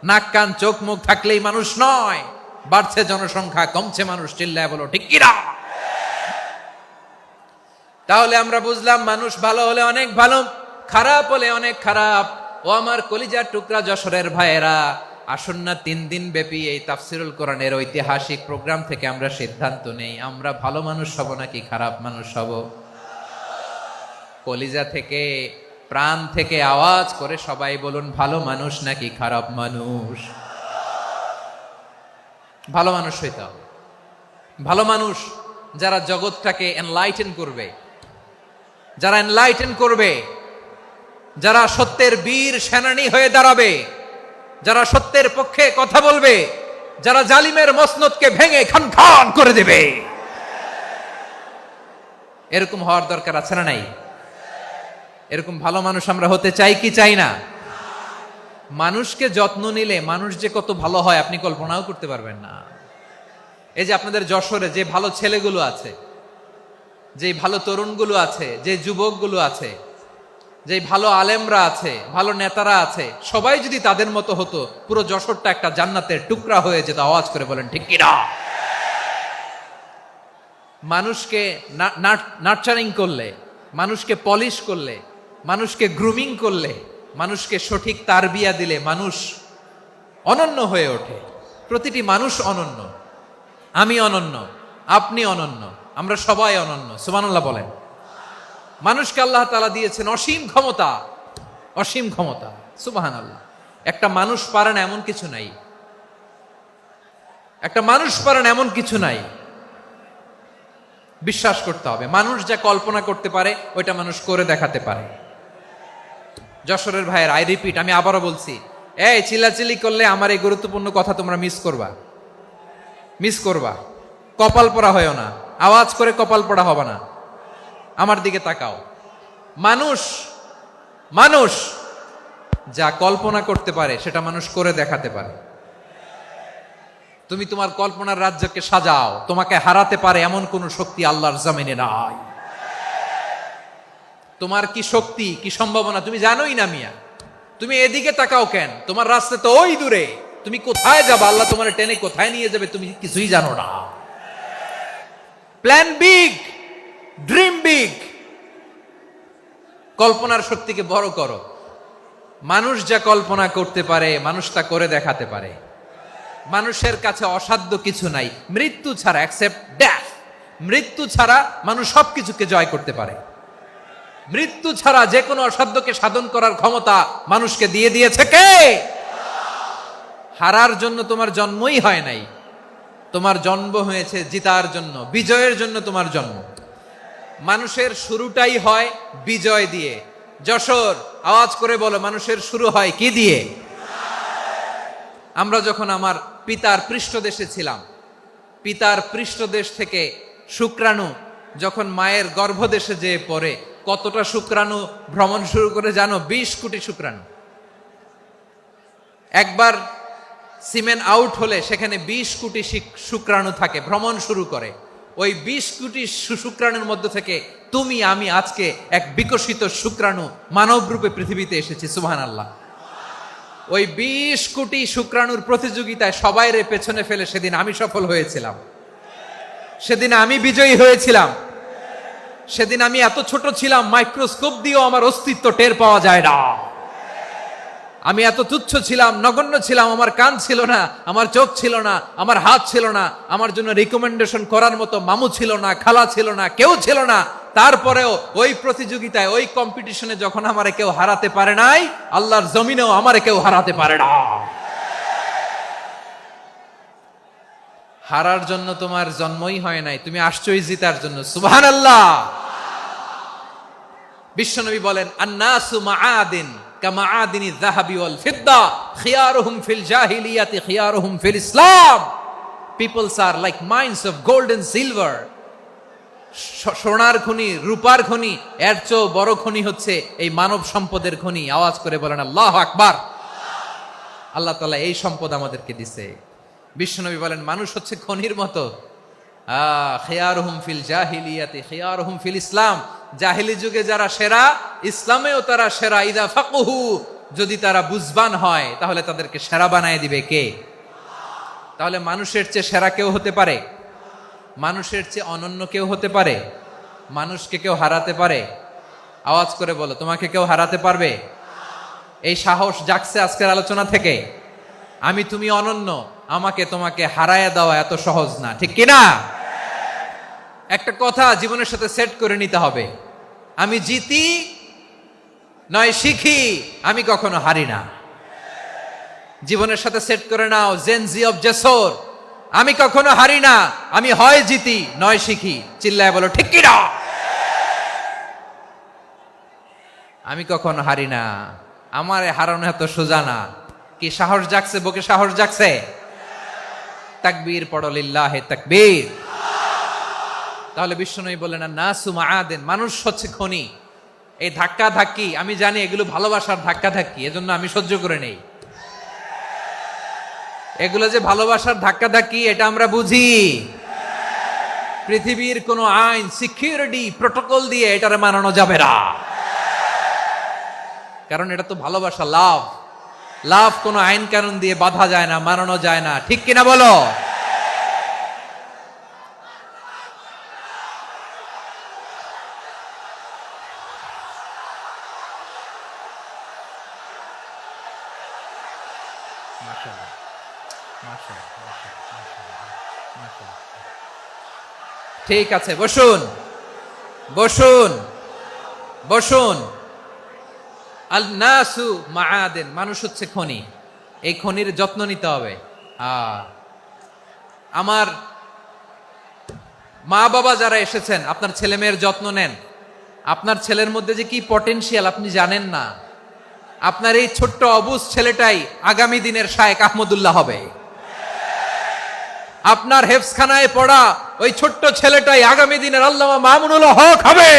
নাক কান চোখ মুখ থাকলেই মানুষ নয়। বাড়ছে জনসংখ্যা, কমছে মানুষ, চিল্লায় বলো ঠিক কিনা? তাহলে আমরা বুঝলাম মানুষ ভালো হলে অনেক ভালো, খারাপ হলে অনেক খারাপ। ও আমার কলিজার টুকরা যশোরের ভাইয়েরা, আসুন না 3 দিন ব্যাপী এই তাফসিরুল কোরআনের ঐতিহাসিক প্রোগ্রাম থেকে আমরা সিদ্ধান্ত নেই, আমরা ভালো মানুষ হব নাকি খারাপ মানুষ হব। কলিজা থেকে, প্রাণ থেকে আওয়াজ করে সবাই বলুন, ভালো মানুষ নাকি খারাপ মানুষ? ভালো মানুষ হইতে হবে। ভালো মানুষ যারা জগৎটাকে এনলাইটেন করবে, যারা এনলাইটেন করবে, যারা সত্যের বীর সেনানী হয়ে দাঁড়াবে, যারা সত্যের পক্ষে কথা বলবে, যারা জালিমের মসনদকে ভেঙে খান খান করে দেবে। এরকম হওয়ার দরকার আছে না নাই? এরকম ভালো মানুষ আমরা হতে চাই কি চাই না? মানুষকে যত্ন নিলে মানুষ যে কত ভালো হয় আপনি কল্পনাও করতে পারবেন না। এই যে আপনাদের যশোরে যে ভালো ছেলেগুলো আছে, যে ভালো তরুণগুলো আছে, যে যুবকগুলো আছে, যে ভালো আলেমরা আছে, ভালো নেতারা আছে, সবাই যদি তাদের মতো হতো, পুরো যশোরটা একটা জান্নাতের টুকরা হয়ে যেত। আওয়াজ করে বলেন ঠিক কিনা? মানুষকে নার্চারিং করলে, মানুষকে পলিশ করলে, মানুষকে গ্রুমিং করলে, মানুষকে সঠিক তারবিয়া দিলে মানুষ অনন্য হয়ে ওঠে। প্রতিটি মানুষ অনন্য। আমি অনন্য, আপনি অনন্য, আমরা সবাই অনন্য। সুবহানাল্লাহ বলেন। মানুষকে আল্লাহ তাআলা দিয়েছেন অসীম ক্ষমতা, অসীম ক্ষমতা। সুবহানাল্লাহ। একটা মানুষ পারে না এমন কিছু নাই, একটা মানুষ পারে না এমন কিছু নাই। বিশ্বাস করতে হবে, মানুষ যা কল্পনা করতে পারে ওইটা মানুষ করে দেখাতে পারে। যশোরের ভাইয়ের, আই রিপিট, আমি আবারও বলছি, এই চিল্লাচিল্লি করলে আমার এই গুরুত্বপূর্ণ কথা তোমরা মিস করবা, মিস করবা। কপাল পড়া হয় না, আওয়াজ করে কপাল পড়া হবে না। আমার দিকে তাকাও। মানুষ, মানুষ যা কল্পনা করতে পারে সেটা মানুষ করে দেখাতে পারে। তুমি তোমার কল্পনার রাজ্যকে সাজাও, তোমাকে হারাতে পারে এমন কোন শক্তি আল্লাহর জমিনে নাই। তোমার কি শক্তি, কি সম্ভাবনা তুমি জানোই না মিয়া। তুমি এদিকে তাকাও কেন? তোমার রাস্তা তো ওই দূরে। তুমি কোথায় যাবে, আল্লাহ তোমার টেনে কোথায় নিয়ে যাবে তুমি কিছুই জানো না। Plan big, dream big. কল্পনার শক্তিকে বড় করো। মানুষ যা কল্পনা করতে পারে মানুষ তা করে দেখাতে পারে। মানুষের কাছে অসাধ্য কিছু নাই, মৃত্যু ছাড়া, এক্সেপ্ট ডেথ। মৃত্যু ছাড়া মানুষ সবকিছুকে জয় করতে পারে। মৃত্যু ছাড়া যে কোনো অসাধ্যকে সাধন করার ক্ষমতা মানুষকে দিয়ে দিয়েছে কে? হারার জন্য তোমার জন্মই হয় নাই, তোমার জন্ম হয়েছে জিতার জন্য, বিজয়ের জন্য তোমার জন্ম। মানুষের শুরুটাই হয় বিজয় দিয়ে। যশোর, আওয়াজ করে বলো, মানুষের শুরু হয় কি দিয়ে? আমরা যখন আমার পিতার পৃষ্ঠদেশে ছিলাম, পিতার পৃষ্ঠদেশ থেকে শুক্রাণু যখন মায়ের গর্ভদেশে যেয়ে পড়ে, কতটা শুক্রাণু ভ্রমণ শুরু করে জানো? 20 কোটি শুক্রাণু। একবার সিমেন আউট হলে সেখানে 20 কোটি শুক্রাণু থাকে, ভ্রমণ শুরু করে। ওই 20 কোটি শুক্রাণুর মধ্য থেকে তুমি আমি আজকে এক বিকশিত শুক্রাণু মানব রূপে পৃথিবীতে এসেছি। সুবহানাল্লাহ। ওই 20 কোটি শুক্রাণুর প্রতিযোগিতায় সবাইরে পেছনে ফেলে সেদিন আমি সফল হয়েছিলাম, সেদিন আমি বিজয়ী হয়েছিলাম। সেদিন আমি এত ছোট ছিলাম, মাইক্রোস্কোপ দিয়েও আমার অস্তিত্ব টের পাওয়া যায় না। আমি এত তুচ্ছ ছিলাম, নগণ্য ছিলাম। আমার কান ছিল না, আমার চোখ ছিল না, আমার হাত ছিল না, আমার জন্য রিকমেন্ডেশন করার মতো মামু ছিল না, খালা ছিল না, কেউ ছিল না। তারপরেও ওই প্রতিযোগিতায়, ওই কম্পিটিশনে যখন আমারে কেউ হারাতে পারে নাই, আল্লাহর জমিনেও আমারে কেউ হারাতে পারে না। হারার জন্য তোমার জন্মই হয় নাই, তুমি আসছই জিতার জন্য। সুবহানাল্লাহ। বিশ্বনবী বলেন, আন্নাসু মাআদিন কামাআদিনি যাহাবি ওয়াল ফিদ্দা খিয়ারুহুম ফিল জাহিলিয়াতি খিয়ারুহুম ফিল ইসলাম। Peoples are like mines of gold and silver. সোনার খনি, রূপার খনি, এর চেয়েও বড় খনি হচ্ছে এই মানব সম্পদের খনি। আওয়াজ করে বলেন আল্লাহু আকবার। আল্লাহ তাআলা এই সম্পদ আমাদেরকে দিছে। বিশ্বনবী বলেন, মানুষ হচ্ছে খনির মতো, খিয়ারুহুম ফিল জাহিলিয়াতি খিয়ারুহুম ফিল ইসলাম, জাহিলি যুগে যারা সেরা, ইসলামেও তারা সেরা। ইদা ফাকুহু, যদি তারা বুঝবান হয় তাহলে তাদেরকে সেরা বানায় দিবে কে? তাহলে মানুষের চেয়ে সেরা কেউ হতে পারে? মানুষের চেয়ে অনন্য কেউ হতে পারে? মানুষকে কেউ হারাতে পারে? আওয়াজ করে বলো, তোমাকে কেউ হারাতে পারবে? এই সাহস জাগছে আজকের আলোচনা থেকে। আমি তুমি অনন্য, আমাকে তোমাকে হারায়া দেওয়া এত সহজ না, ঠিক কিনা? একটা কথা জীবনের সাথে সেট করে নিতে হবে, আমি জিতি নয় শিখি, আমি কখনো হারি না। জীবনের সাথে সেট করে নাও, জেনজি অফ জেসর, আমি কখনো হারি না, আমি হয় জিতি নয় শিখি। চিল্লায় বলো ঠিক কিনা? আমি কখনো হারি না, আমার হারানো এত সোজা না। কি সাহস জাগছে? বুকে সাহস জাগছে? তাকবীর পড়ো, লিল্লাহে তাকবীর। তাহলে বিশ্বনবী বললেন নাসু মাআদিন, মানুষ হচ্ছে খনি। এই ধাক্কা ধাক্কি আমি জানি এগুলো ভালোবাসার ধাক্কা ধাক্কি, এজন্য আমি সহ্য করে নেই। এগুলো যে ভালোবাসার ধাক্কা ধাক্কি এটা আমরা বুঝি। পৃথিবীর কোন আইন, সিকিউরিটি প্রটোকল দিয়ে এটারে মানানো যাবে না, কারণ এটা তো ভালোবাসা, লাভ। লাভ কোন আইন কানুন দিয়ে বাধা যায় না, মানানো যায় না, ঠিক কিনা বলো? ঠিক আছে, বসুন বসুন বসুন। আল নাসু মাআদিন, মানুষ হচ্ছে খনি, এই খনির যত্ন নিতে হবে। আমার মা বাবা যারা এসেছেন, আপনার ছেলে মেয়ের যত্ন নেন। আপনার ছেলের মধ্যে যে কি পটেনশিয়াল আপনি জানেন না। আপনার এই ছোট্ট অবুজ ছেলেটাই আগামী দিনের শায়েখ আহমদুল্লাহ হবে। আপনার হেফজখানায় পড়া ওই ছোট্ট ছেলেটাই আগামী দিনের আল্লামা মামুনুল হক হবে।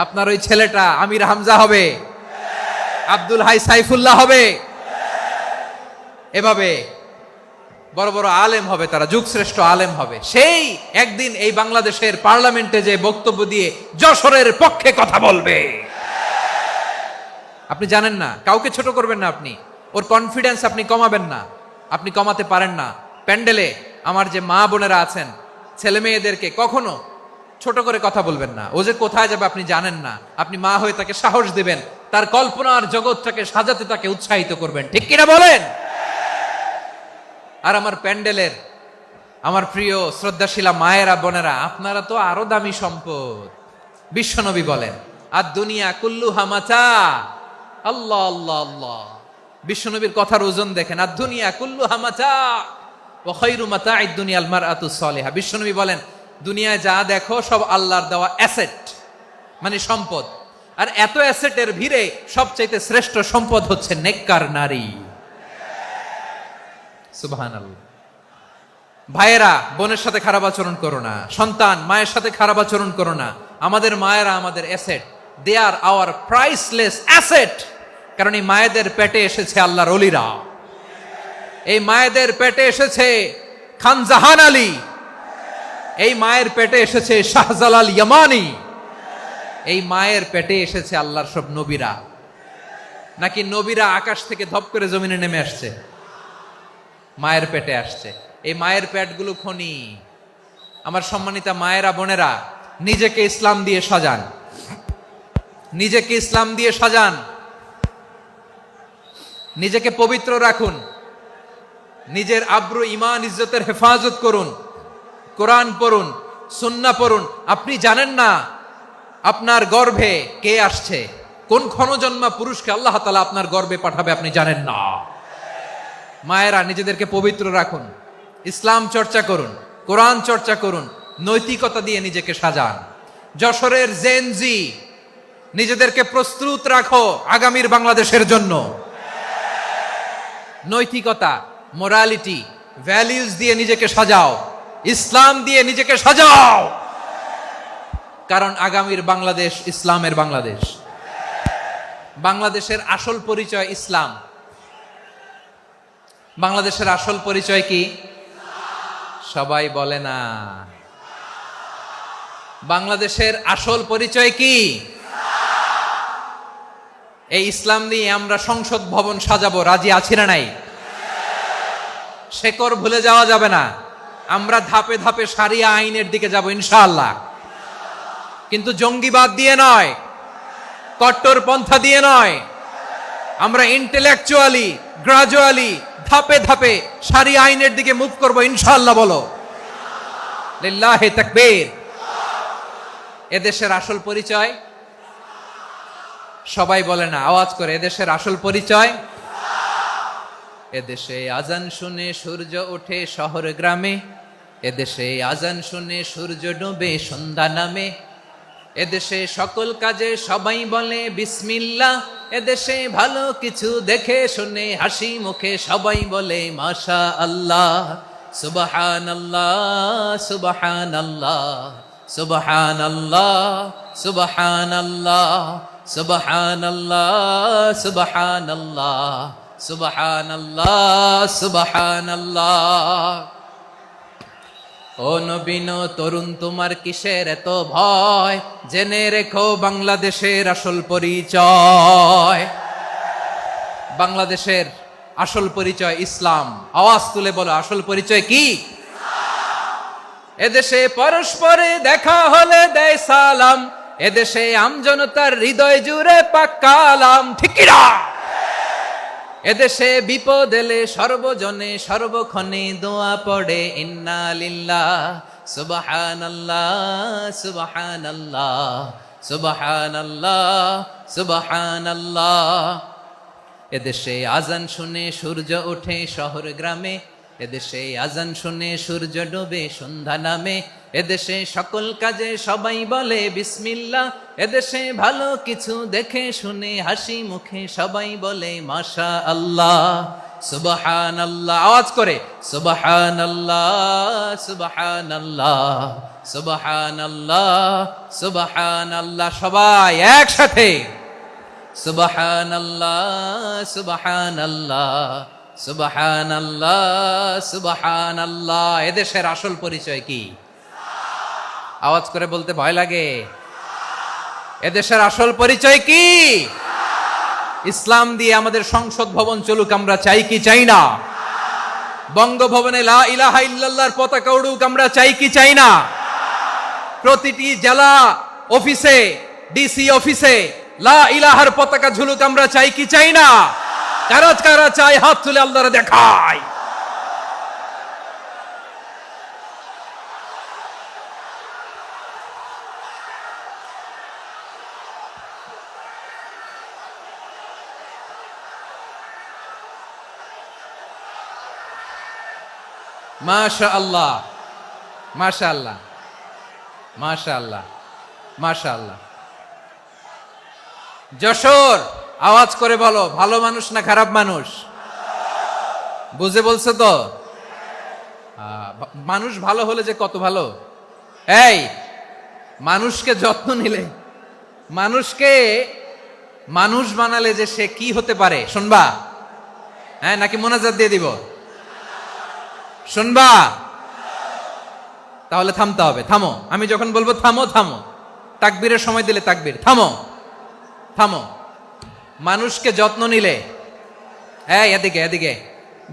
আপনার ওই ছেলেটা আমির হামজা হবে, আব্দুল হাই সাইফুল্লাহ হবে। এভাবে বড় বড় আলেম হবে, তারা যুগশ্রেষ্ঠ আলেম হবে। সেই একদিন এই বাংলাদেশের পার্লামেন্টে যে বক্তব্য দিয়ে যশোরের পক্ষে কথা বলবে। আপনি জানেন না, কাউকে ছোট করবেন না আপনি, ওর কনফিডেন্স আপনি কমাবেন না, আপনি কমাতে পারেন না। প্যান্ডেলে আমার যে মা বোনেরা আছেন, ছেলে মেয়েদেরকে কখনো ছোট করে কথা বলবেন না। ও যে কোথায় যাবে আপনি জানেন না, আপনি মা হয়ে তাকে সাহস দিবেন, তার কল্পনার জগৎটাকে সাজাতে তাকে উৎসাহিত করবেন, ঠিক কিনা বলেন? আর আমার প্যান্ডেলের আমার প্রিয় শ্রদ্ধাশীলা মায়েরা বোনেরা, আপনারা তো আরো দামি সম্পদ। বিশ্বনবী বলেন আর দুনিয়া কুল্লুহা মাতা। আল্লাহ আল্লাহ আল্লাহ, বিশ্বনবীর কথার ওজন দেখেন। আর দুনিয়া কুল্লুহা মাতা ওয়া খায়রু মাতা'আদ দুনিয়া আল মারআতুস সালিহা। বিশ্বনবী বলেন দুনিয়ায় যা দেখো সব আল্লাহর দেওয়া অ্যাসেট, মানে সম্পদ। আর এত অ্যাসেটের ভিড়ে সবচাইতে শ্রেষ্ঠ সম্পদ হচ্ছে নেককার নারী। সুবহানাল্লাহ। ভাইয়েরা বোনের সাথে খারাপ আচরণ করো না, সন্তান মায়ের সাথে খারাপ আচরণ করো না। আমাদের মায়েরা আমাদের asset, they are our priceless asset. কারণ এই মায়েদের পেটে এসেছে আল্লাহর ওলিরা, এই মায়েদের পেটে এসেছে খান জাহান আলী, এই মায়ের পেটে এসেছে শাহজালাল ইয়ামানি, এই মায়ের পেটে এসেছে আল্লাহর সব নবীরা। নাকি নবীরা আকাশ থেকে ধপ করে জমিনে নেমে আসছে? মায়ের পেটে আসছে। এই মায়ের পেটগুলো খনি। আমার সম্মানিতা মায়েরা বোনেরা, নিজেকে ইসলাম দিয়ে সাজান, নিজেকে ইসলাম দিয়ে সাজান, নিজেকে পবিত্র রাখুন, নিজের আব্রু ইমান ইজ্জতের হেফাজত করুন, কোরআন পড়ুন, সুন্নাহ পড়ুন। আপনি জানেন না আপনার গর্ভে কে আসছে, কোন ক্ষণজন্মা পুরুষকে আল্লাহ তাআলা আপনার গর্ভে পাঠাবে আপনি জানেন না। মায়েরা নিজেদেরকে পবিত্র রাখুন, ইসলাম চর্চা করুন, কোরআন চর্চা করুন, নৈতিকতা দিয়ে নিজেকে সাজান। যশোরের জেনজি, নিজেদেরকে প্রস্তুত রাখো আগামীর বাংলাদেশের জন্য। নৈতিকতা, মোরালিটি, ভ্যালিউজ দিয়ে নিজেকে সাজাও, ইসলাম দিয়ে নিজেকে সাজাও। কারণ আগামীর বাংলাদেশ ইসলামের বাংলাদেশ। বাংলাদেশের আসল পরিচয় ইসলাম। বাংলাদেশের আসল পরিচয় কি? সবাই বলে না। বাংলাদেশের আসল পরিচয় কি? এই ইসলাম নিয়ে আমরা সংসদ ভবন সাজাবো, রাজি আছি না নাই? শেকড় ভুলে যাওয়া যাবে না। আমরা ধাপে ধাপে শারিয়া আইনের দিকে যাব ইনশাআল্লাহ, কিন্তু জঙ্গিবাদ দিয়ে নয়, কট্টরপন্থা দিয়ে নয়। আমরা ইন্টেলেকচুয়ালি গ্রাজুয়ালি ধাপে ধাপে শারিয়া আইনের দিকে মুভ করব ইনশাআল্লাহ। বলো লিল্লাহি তাকবীর। এদেশের আসল পরিচয় সবাই বলে না, আওয়াজ করে, এদেশের আসল পরিচয়। এদেশে আজান শুনে সূর্য ওঠে শহর গ্রামে, এদেশে আজান শুনে সূর্য ডুবে সন্ধ্যা নামে, এদেশে সকল কাজে সবাই বলে বিসমিল্লাহ, এদেশে ভালো কিছু দেখে শুনে হাসি মুখে সবাই বলে মাশা আল্লাহ। সুবহানাল্লাহ সুবহানাল্লাহ সুবহানাল্লাহ সুবহানাল্লাহ সুবহানাল্লাহ সুবহানাল্লাহ সুবহানাল্লাহ সুবহানাল্লাহ। ও নবীন তরুণ, তোমার কিসের এত ভয়? জেনে রেখো বাংলাদেশের আসল পরিচয়। বাংলাদেশের আসল পরিচয় ইসলাম। আওয়াজ তুলে বলো, আসল পরিচয় কি? এদেশে পরস্পরে দেখা হলে দেয় সালাম, এদেশে আমজনতার হৃদয় জুড়ে পাক্কালাম। ঠিক কি না? এদেশে বিপদ এলে সর্বজনে সর্বক্ষণে দোয়া পড়ে ইন্না লিল্লাহ সুবহানাল্লাহ সুবহানাল্লাহ সুবহানাল্লাহ সুবহানাল্লাহ। এদেশে আজান শুনে সূর্য ওঠে শহর গ্রামে, এদেশে আজান শুনে সূর্য ডুবে সন্ধ্যা নামে, এদেশে সকল কাজে সবাই বলে বিসমিল্লাহ, এদেশে ভালো কিছু দেখে শুনে হাসি মুখে সবাই বলে মাশা আল্লাহ। সুবহানাল্লাহ, আওয়াজ করে সুবহানাল্লাহ সুবহানাল্লাহ সুবহানাল্লাহ সুবহানাল্লাহ। সবাই একসাথে সুবহানাল্লাহ সুবহানাল্লাহ সুবহানাল্লাহ সুবহানাল্লাহ। এদেশের আসল পরিচয় কি? আওয়াজ করে বলতে ভয় লাগে। এদেশের আসল পরিচয় কি? ইসলাম দিয়ে আমাদের সংসদ ভবন চলুক, আমরা চাই কি চাই না? বঙ্গভবনে লা ইলাহা ইল্লাল্লাহর পতাকা উড়ুক, আমরা চাই কি চাই না? প্রতিটি জেলা অফিসে, ডিসি অফিসে লা ইলাহার পতাকা ঝুলুক, আমরা চাই কি চাই না? কারা কারা চাই হাত তুলে আল্লাহরে দেখায়। মাশাআল্লাহ মাশাআল্লাহ মাশাআল্লাহ মাশাআল্লাহ। যশোর, আওয়াজ করে বলো, ভালো মানুষ না খারাপ মানুষ? বুঝে বলছো তো? মানুষ ভালো হলে যে কত ভালো। এই মানুষকে যত্ন নিলে, মানুষকে মানুষ বানালে যে সে কি হতে পারে শুনবা? হ্যাঁ, নাকি মোনাজাত দিয়ে দিব? শুনবা? তাহলে থামতে হবে। থামো, আমি যখন বলবো থামো থামো, তাকবীরের সময় দিলে তাকবীর। থামো থামো। মানুষকে যত্ন নিলে, এই এদিকে এদিকে,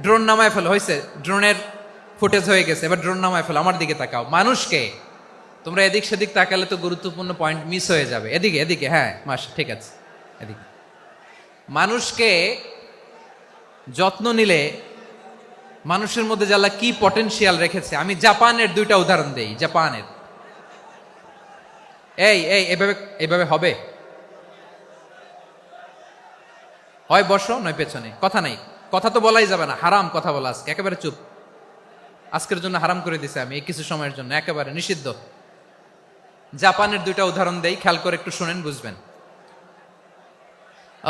ড্রোন নামায় ফেলো। হয়েছে, ড্রোনের ফুটেজ হয়ে গেছে, এবার ড্রোন নামায় ফেলো। আমার দিকে তাকাও। মানুষকে, তোমরা এদিক সেদিক তাকালে তো গুরুত্বপূর্ণ পয়েন্ট মিস হয়ে যাবে। এদিকে এদিকে, হ্যাঁ মাশা, ঠিক আছে, এদিকে। মানুষকে যত্ন নিলে মানুষের মধ্যে যারা কি পটেনশিয়াল রেখেছে। আমি জাপানের দুইটা উদাহরণ দেই। জাপানের, এই এই এভাবে এভাবে হবে, হয় বসো নয় পেছনে, কথা নাই, কথা তো বলাই যাবে না, হারাম কথা বলা। আজকে একেবারে চুপ, আজকের জন্য হারাম করে দিছে আমি, এই কিছু সময়ের জন্য একেবারে নিষিদ্ধ। জাপানের দুইটা উদাহরণ দেই, খেয়াল করে একটু শুনেন, বুঝবেন।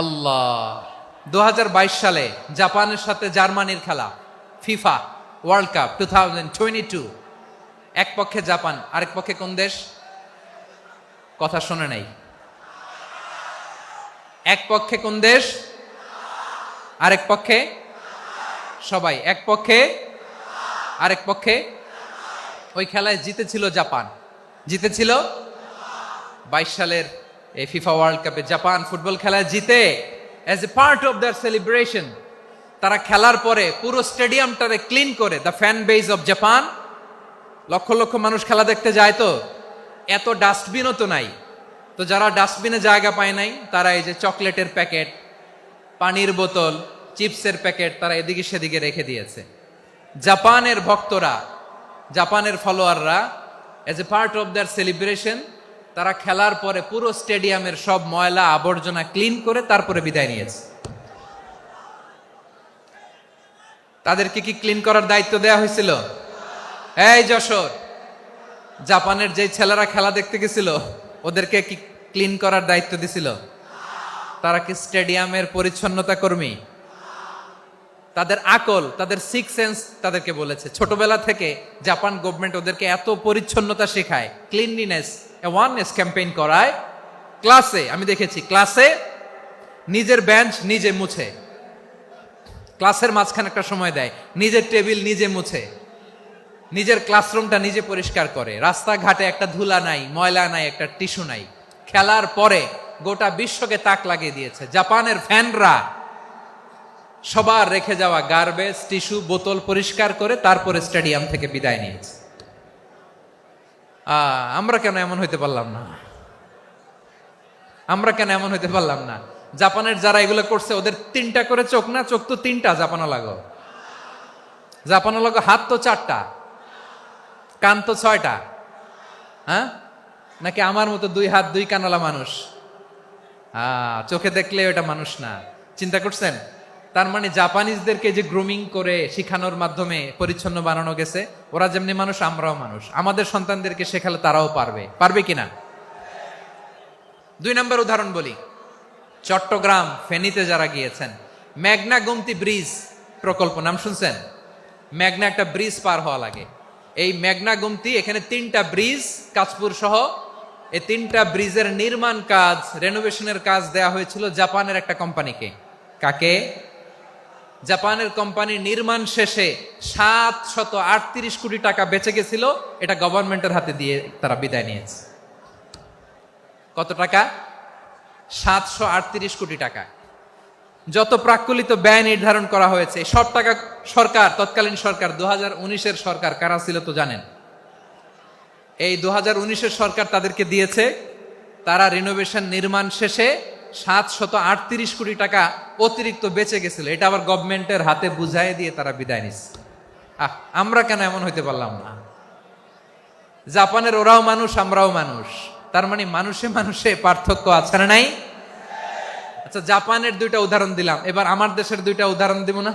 আল্লাহ, 2022 সালে জাপানের সাথে জার্মানির খেলা, ফিফা ওয়ার্ল্ড কাপ 2022। এক পক্ষে জাপান, আরেক পক্ষে কোন দেশ? কথা শোনে নাই। এক পক্ষে কোন দেশ? আরেক পক্ষে? সবাই এক পক্ষে, আরেক পক্ষে ওই খেলায় জিতেছিল জাপান, জিতেছিল 22 সালের এই ফিফা ওয়ার্ল্ড কাপে জাপান ফুটবল খেলায় জিতে as a part of their celebration তারা খেলার পরে পুরো স্টেডিয়ামটারে ক্লিন করে, the fan base of Japan, লক্ষ লক্ষ মানুষ খেলা দেখতে যায়, তো এত ডাস্টবিনও তো নাই, তো যারা ডাস্টবিনে জায়গা পায় নাই তারা এই যে চকলেটের প্যাকেট, পানির বোতল, চিপসের প্যাকেট তারা এদিকে সেদিকে রেখে দিয়েছে। জাপানের ভক্তরা, জাপানের ফলোয়াররা as a part of their celebration তারা খেলার পরে পুরো স্টেডিয়ামের সব ময়লা আবর্জনা ক্লিন করে তারপরে বিদায় নিয়েছে। তাদেরকে কি ক্লিন করার দায়িত্ব দেয়া হয়েছিল? এই যশোর, জাপানের যে ছেলেরা খেলা দেখতে গেছিল ওদেরকে কি ক্লিন করার দায়িত্ব দিছিল? তারা কি স্টেডিয়ামের পরিচ্ছন্নতা কর্মী? তাদের আকল, তাদের সিক্স সেন্স তাদেরকে বলেছে। ছোটবেলা থেকে জাপান গভর্নমেন্ট ওদেরকে এত পরিচ্ছন্নতা শেখায়, ক্লিনলিনেস অ্যাওয়ারনেস ক্যাম্পেইন করায়। ক্লাসে আমি দেখেছি, ক্লাসে নিজের বেঞ্চ নিজে মুছে, ক্লাসের মাঝখানে একটা সময় দেয়, নিজের টেবিল নিজে মুছে, নিজের ক্লাসরুমটা নিজে পরিষ্কার করে, রাস্তাঘাটে একটা ধুলা নাই, ময়লা নাই, একটা টিস্যু নাই। খেলার পরে গোটা বিশ্বকে তাক লাগিয়ে দিয়েছে। জাপানের ফ্যানরা সবার রেখে যাওয়া গার্বেজ, টিস্যু, বোতল পরিষ্কার করে তারপরে স্টেডিয়াম থেকে বিদায় নিয়েছে। আমরা কেন এমন হইতে পারলাম না? আমরা কেন এমন হইতে পারলাম না? জাপানের যারা এগুলো করছে ওদের 3টা করে চোখ না? চোখ তো 3টা, জাপানো লাগো, জাপানো লাগো, হাত তো 4টা, কান তো 6টা। হ্যাঁ, নাকি আমার মতো 2 হাত 2 কানওয়ালা মানুষ? চোখে দেখলে ওটা মানুষ না। চিন্তা করছেন? তার মানে জাপানিজদেরকে যে গ্রুমিং করে শিখানোর মাধ্যমে পরিচ্ছন্ন বানানো গেছে, ওরা যেমনি মানুষ আমরাও মানুষ। আমাদের সন্তানদেরকে শেখালে তারাও পারবে, পারবে কিনা? 2 নম্বর উদাহরণ বলি। চট্টগ্রাম ফেনীতে যারা গিয়েছেন, মেঘনা গোমতী ব্রিজ প্রকল্প নাম শুনছেন? মেঘনা একটা ব্রিজ পার হওয়া লাগে। এই মেঘনা গোমতী, এখানে 3টা ব্রিজ, কাঁচপুর সহ এই 3টা ব্রিজের নির্মাণ কাজ, রেনোভেশনের কাজ দেয়া হয়েছিল জাপানের একটা কোম্পানিকে। কাকে? জাপানের কোম্পানি। নির্মাণ শেষে 738 কোটি টাকা বেঁচে গেছিল, এটা গভর্নমেন্টের হাতে দিয়ে তারা বিদায় নিয়েছে। কত টাকা? 738 কোটি টাকা। যত প্রাক্কলিত ব্যয় নির্ধারণ করা হয়েছে সব টাকা সরকার, তৎকালীন সরকার 2019-এর সরকার, কারা ছিল তো জানেন? এই 2019-এর সরকার তাদেরকে দিয়েছে। তারা রিনোভেশন নির্মাণ শেষে 738 কোটি টাকা অতিরিক্ত বেঁচে গেছিল, এটা আবার গভর্নমেন্টের হাতে বুঝাই দিয়ে তারা বিদায় নিচ্ছে। আমরা কেন এমন হইতে পারলাম না? জাপানের ওরাও মানুষ, আমরাও মানুষ, তার মানে মানুষে মানুষে পার্থক্য আছে না নাই? আচ্ছা, জাপানের 2টা উদাহরণ দিলাম, এবার আমার দেশের 2টা উদাহরণ দিব না?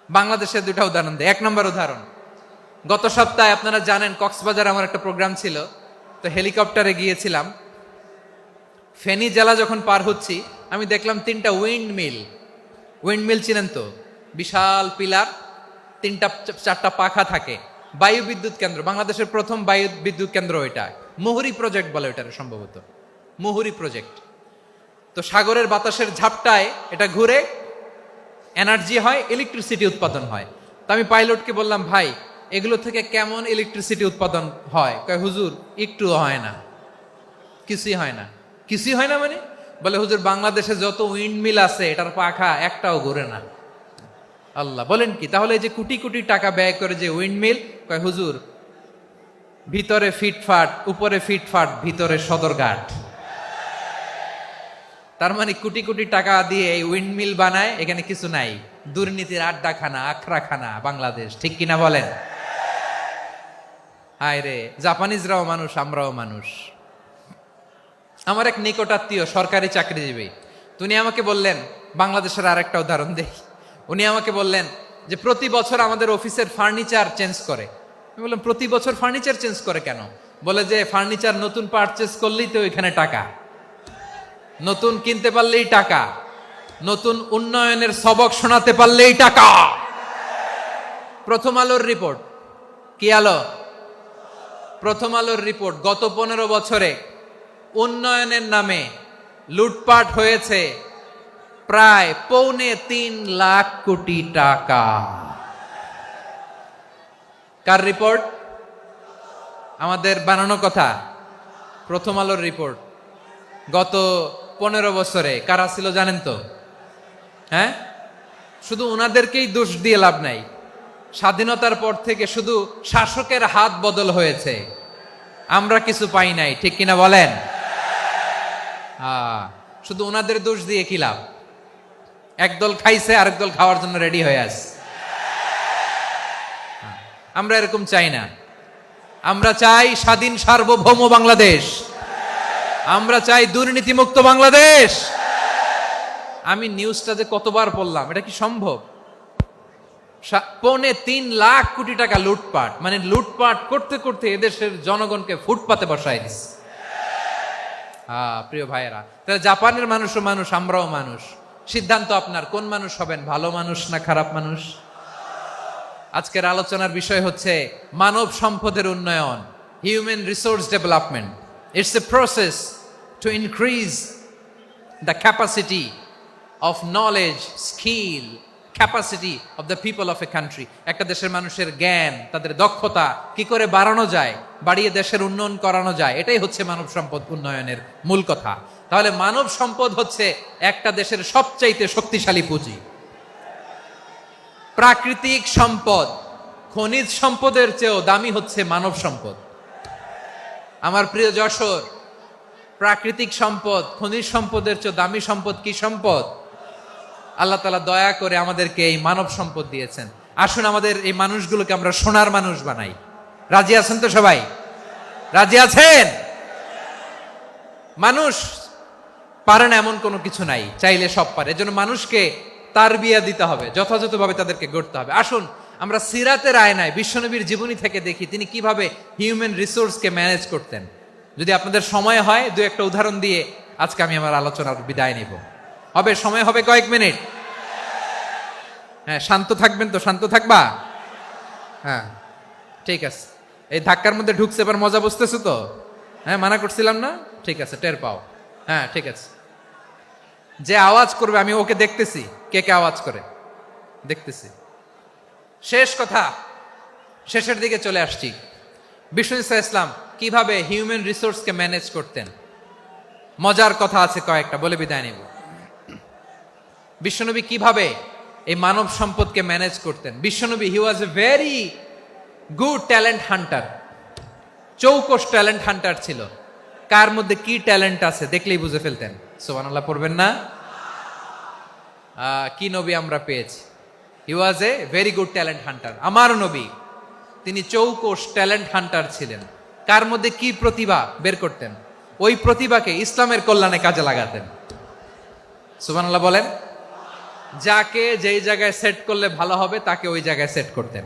বাংলাদেশের 2টা উদাহরণ দিই। 1 নম্বর উদাহরণ, গত সপ্তাহে আপনারা জানেন কক্সবাজার আমার একটা প্রোগ্রাম ছিল, তো হেলিকপ্টারে গিয়েছিলাম। ফেনী জেলা যখন পার হচ্ছি আমি দেখলাম 3টা উইন্ডমিল। উইন্ডমিল চিনেন তো? বিশাল পিলার, 3টা 4টা পাখা থাকে। বায়ু বিদ্যুৎ কেন্দ্র, বাংলাদেশের প্রথম বায়ু বিদ্যুৎ কেন্দ্র এটা। মুহুরী প্রজেক্ট বলে এটার, সম্ভবত মুহুরী প্রজেক্ট। তো সাগরের বাতাসের ঝাপটায় এটা ঘুরে এনার্জি হয়, ইলেকট্রিসিটি উৎপাদন হয়। তো আমি পাইলটকে বললাম, ভাই এগুলো থেকে কেমন ইলেকট্রিসিটি উৎপাদন হয়? কয়, হুজুর একটু হয় না, কিছুই হয় না। কিছুই হয় না মানে? বলে, হুজুর বাংলাদেশে যত উইন্ডমিল আছে এটার পাখা একটাও ঘুরে না। আল্লাহ, বলেন কি? তাহলে এই যে কোটি কোটি টাকা ব্যয় করে যে উইন্ডমিল, কয় হুজুর ভিতরে ফিটফাট, উপরে ফিটফাট, ভিতরে সদরঘাট। তার মানে কোটি কোটি টাকা দিয়ে এই উইন্ডমিল বানায়, এখানে কিছু নাই। দুর্নীতির আড্ডাখানা, আখড়াখানা বাংলাদেশ, ঠিক কিনা বলেন? হায় রে, জাপানিজরাও মানুষ, আমরাও মানুষ। আমার এক নিকটাত্মীয় সরকারি চাকরিজীবী, উনি আমাকে বললেন, বাংলাদেশের আরেকটা উদাহরণ দেই। উনি আমাকে বললেন যে প্রতি বছর আমাদের অফিসের ফার্নিচার চেঞ্জ করে। আমি বললাম, প্রতি বছর ফার্নিচার চেঞ্জ করে কেন? বলে যে ফার্নিচার নতুন পারচেজ করলেই তো এখানে টাকা, নতুন কিনতে পারলেই টাকা, নতুন উন্নয়নের সবক শোনাতে পারলেই টাকা। প্রথম আলোর রিপোর্ট। কি আলো? প্রথম আলোর রিপোর্ট। গত 15 বছরে উন্নয়নের নামে লুটপাট হয়েছে প্রায় 3.25 লাখ কোটি টাকা। কার রিপোর্ট? আমাদের বানানো কথা। প্রথম আলোর রিপোর্ট। গত 15 বছরে কারা ছিল জানেন তো? হ্যাঁ, শুধু ওনাদেরকেই দোষ দিয়ে লাভ নাই। স্বাধীনতার পর থেকে শুধু শাসকের হাত বদল হয়েছে, আমরা কিছু পাই নাই, ঠিক কিনা বলেন? শুধু ওনাদের দোষ দিয়ে কি লাভ? একদল খাইছে, আরেক দল খাওয়ার জন্য রেডি হয়ে আছে। আমরা এরকম চাই না। আমরা চাই স্বাধীন সার্বভৌম বাংলাদেশ। আমরা চাই দুর্নীতিমুক্ত বাংলাদেশ। আমি নিউজটা যে কতবার পড়লাম, এটা কি সম্ভব? 3.25 লাখ কোটি টাকা লুটপাট, মানে লুটপাট করতে করতে এদেশের জনগণকে ফুটপাতে বসায় দিচ্ছে। প্রিয় ভাইয়েরা, তাহলে জাপানের মানুষও মানুষ, আমরাও মানুষ। সিদ্ধান্ত আপনার, কোন মানুষ হবেন, ভালো মানুষ না খারাপ মানুষ? আজকের আলোচনার বিষয় হচ্ছে মানব সম্পদের উন্নয়ন, human resource development. It's a process to increase the capacity of knowledge, skill, capacity of the people of a country. একটা দেশের মানুষের জ্ঞান, তাদের দক্ষতা কি করে বাড়ানো যায়, বাড়িয়ে দেশের উন্নয়ন করানো যায়, এটাই হচ্ছে মানব সম্পদ উন্নয়নের মূল কথা। তাহলে মানব সম্পদ হচ্ছে একটা দেশের সবচাইতে শক্তিশালী পুঁজি। প্রাকৃতিক সম্পদ, খনিজ সম্পদের চেয়েও দামি হচ্ছে মানব সম্পদ। আমার প্রিয় যশোর, প্রাকৃতিক সম্পদ, খনিজ সম্পদের চেয়ে দামি সম্পদ কি সম্পদ? আল্লাহ তাআলা দয়া করে আমাদেরকে এই মানব সম্পদ দিয়েছেন। আসুন আমাদের এই মানুষগুলোকে আমরা সোনার মানুষ বানাই। রাজি আছেন তো সবাই? রাজি আছেন? মানুষ পারে না এমন কোনো কিছু নাই, চাইলে সব পারে। এজন্য মানুষকে তারবিয়া দিতে হবে, যথাযথভাবে তাদেরকে গড়তে হবে। আসুন আমরা সিরাতের আয়নায় বিশ্বনবীর জীবনী থেকে দেখি তিনি কিভাবে হিউম্যান রিসোর্সকে ম্যানেজ করতেন। যদি আপনাদের সময় হয়, দু একটা উদাহরণ দিয়ে আজকে আমি আমার আলোচনার বিদায় নিব। হবে সময় হবে কয়েক মিনিট? হ্যাঁ, শান্ত থাকবেন তো? শান্ত থাকবা? হ্যাঁ, ঠিক আছে। এই ধাক্কার মধ্যে ঢুকছে, এবার মজা বুঝতেছো তো? হ্যাঁ, মানা করছিলাম না? ঠিক আছে, টের পাও। হ্যাঁ, ঠিক আছে। যে আওয়াজ করবে আমি ওকে দেখতেছি, কে কে আওয়াজ করে দেখতেছি। শেষ কথা, শেষের দিকে চলে আসছি। বিষ্ণু ইসলাম কিভাবে হিউম্যান রিসোর্সকে ম্যানেজ করতেন, মজার কথা আছে কয়েকটা, বলে বিদায় নেব। বিশ্বনবী কিভাবে এই মানব সম্পদকে ম্যানেজ করতেন? বিশ্বনবী he was a very good talent hunter, চৌকস ট্যালেন্ট হান্টার ছিল। কার মধ্যে কি ট্যালেন্ট আছে দেখলেই বুঝে ফেলতেন। সুবহানাল্লাহ পড়বেন না? কি নবী আমরা পেয়েছি! He was a very good talent hunter. আমার নবী তিনি চৌকস ট্যালেন্ট হান্টার ছিলেন। কার মধ্যে কি প্রতিভা বের করতেন, ওই প্রতিভাকে ইসলামের কল্যাণে কাজে লাগাতেন। সুবহানাল্লাহ বলেন। যাকে যেই জায়গায় সেট করলে ভালো হবে তাকে ওই জায়গায় সেট করতেন।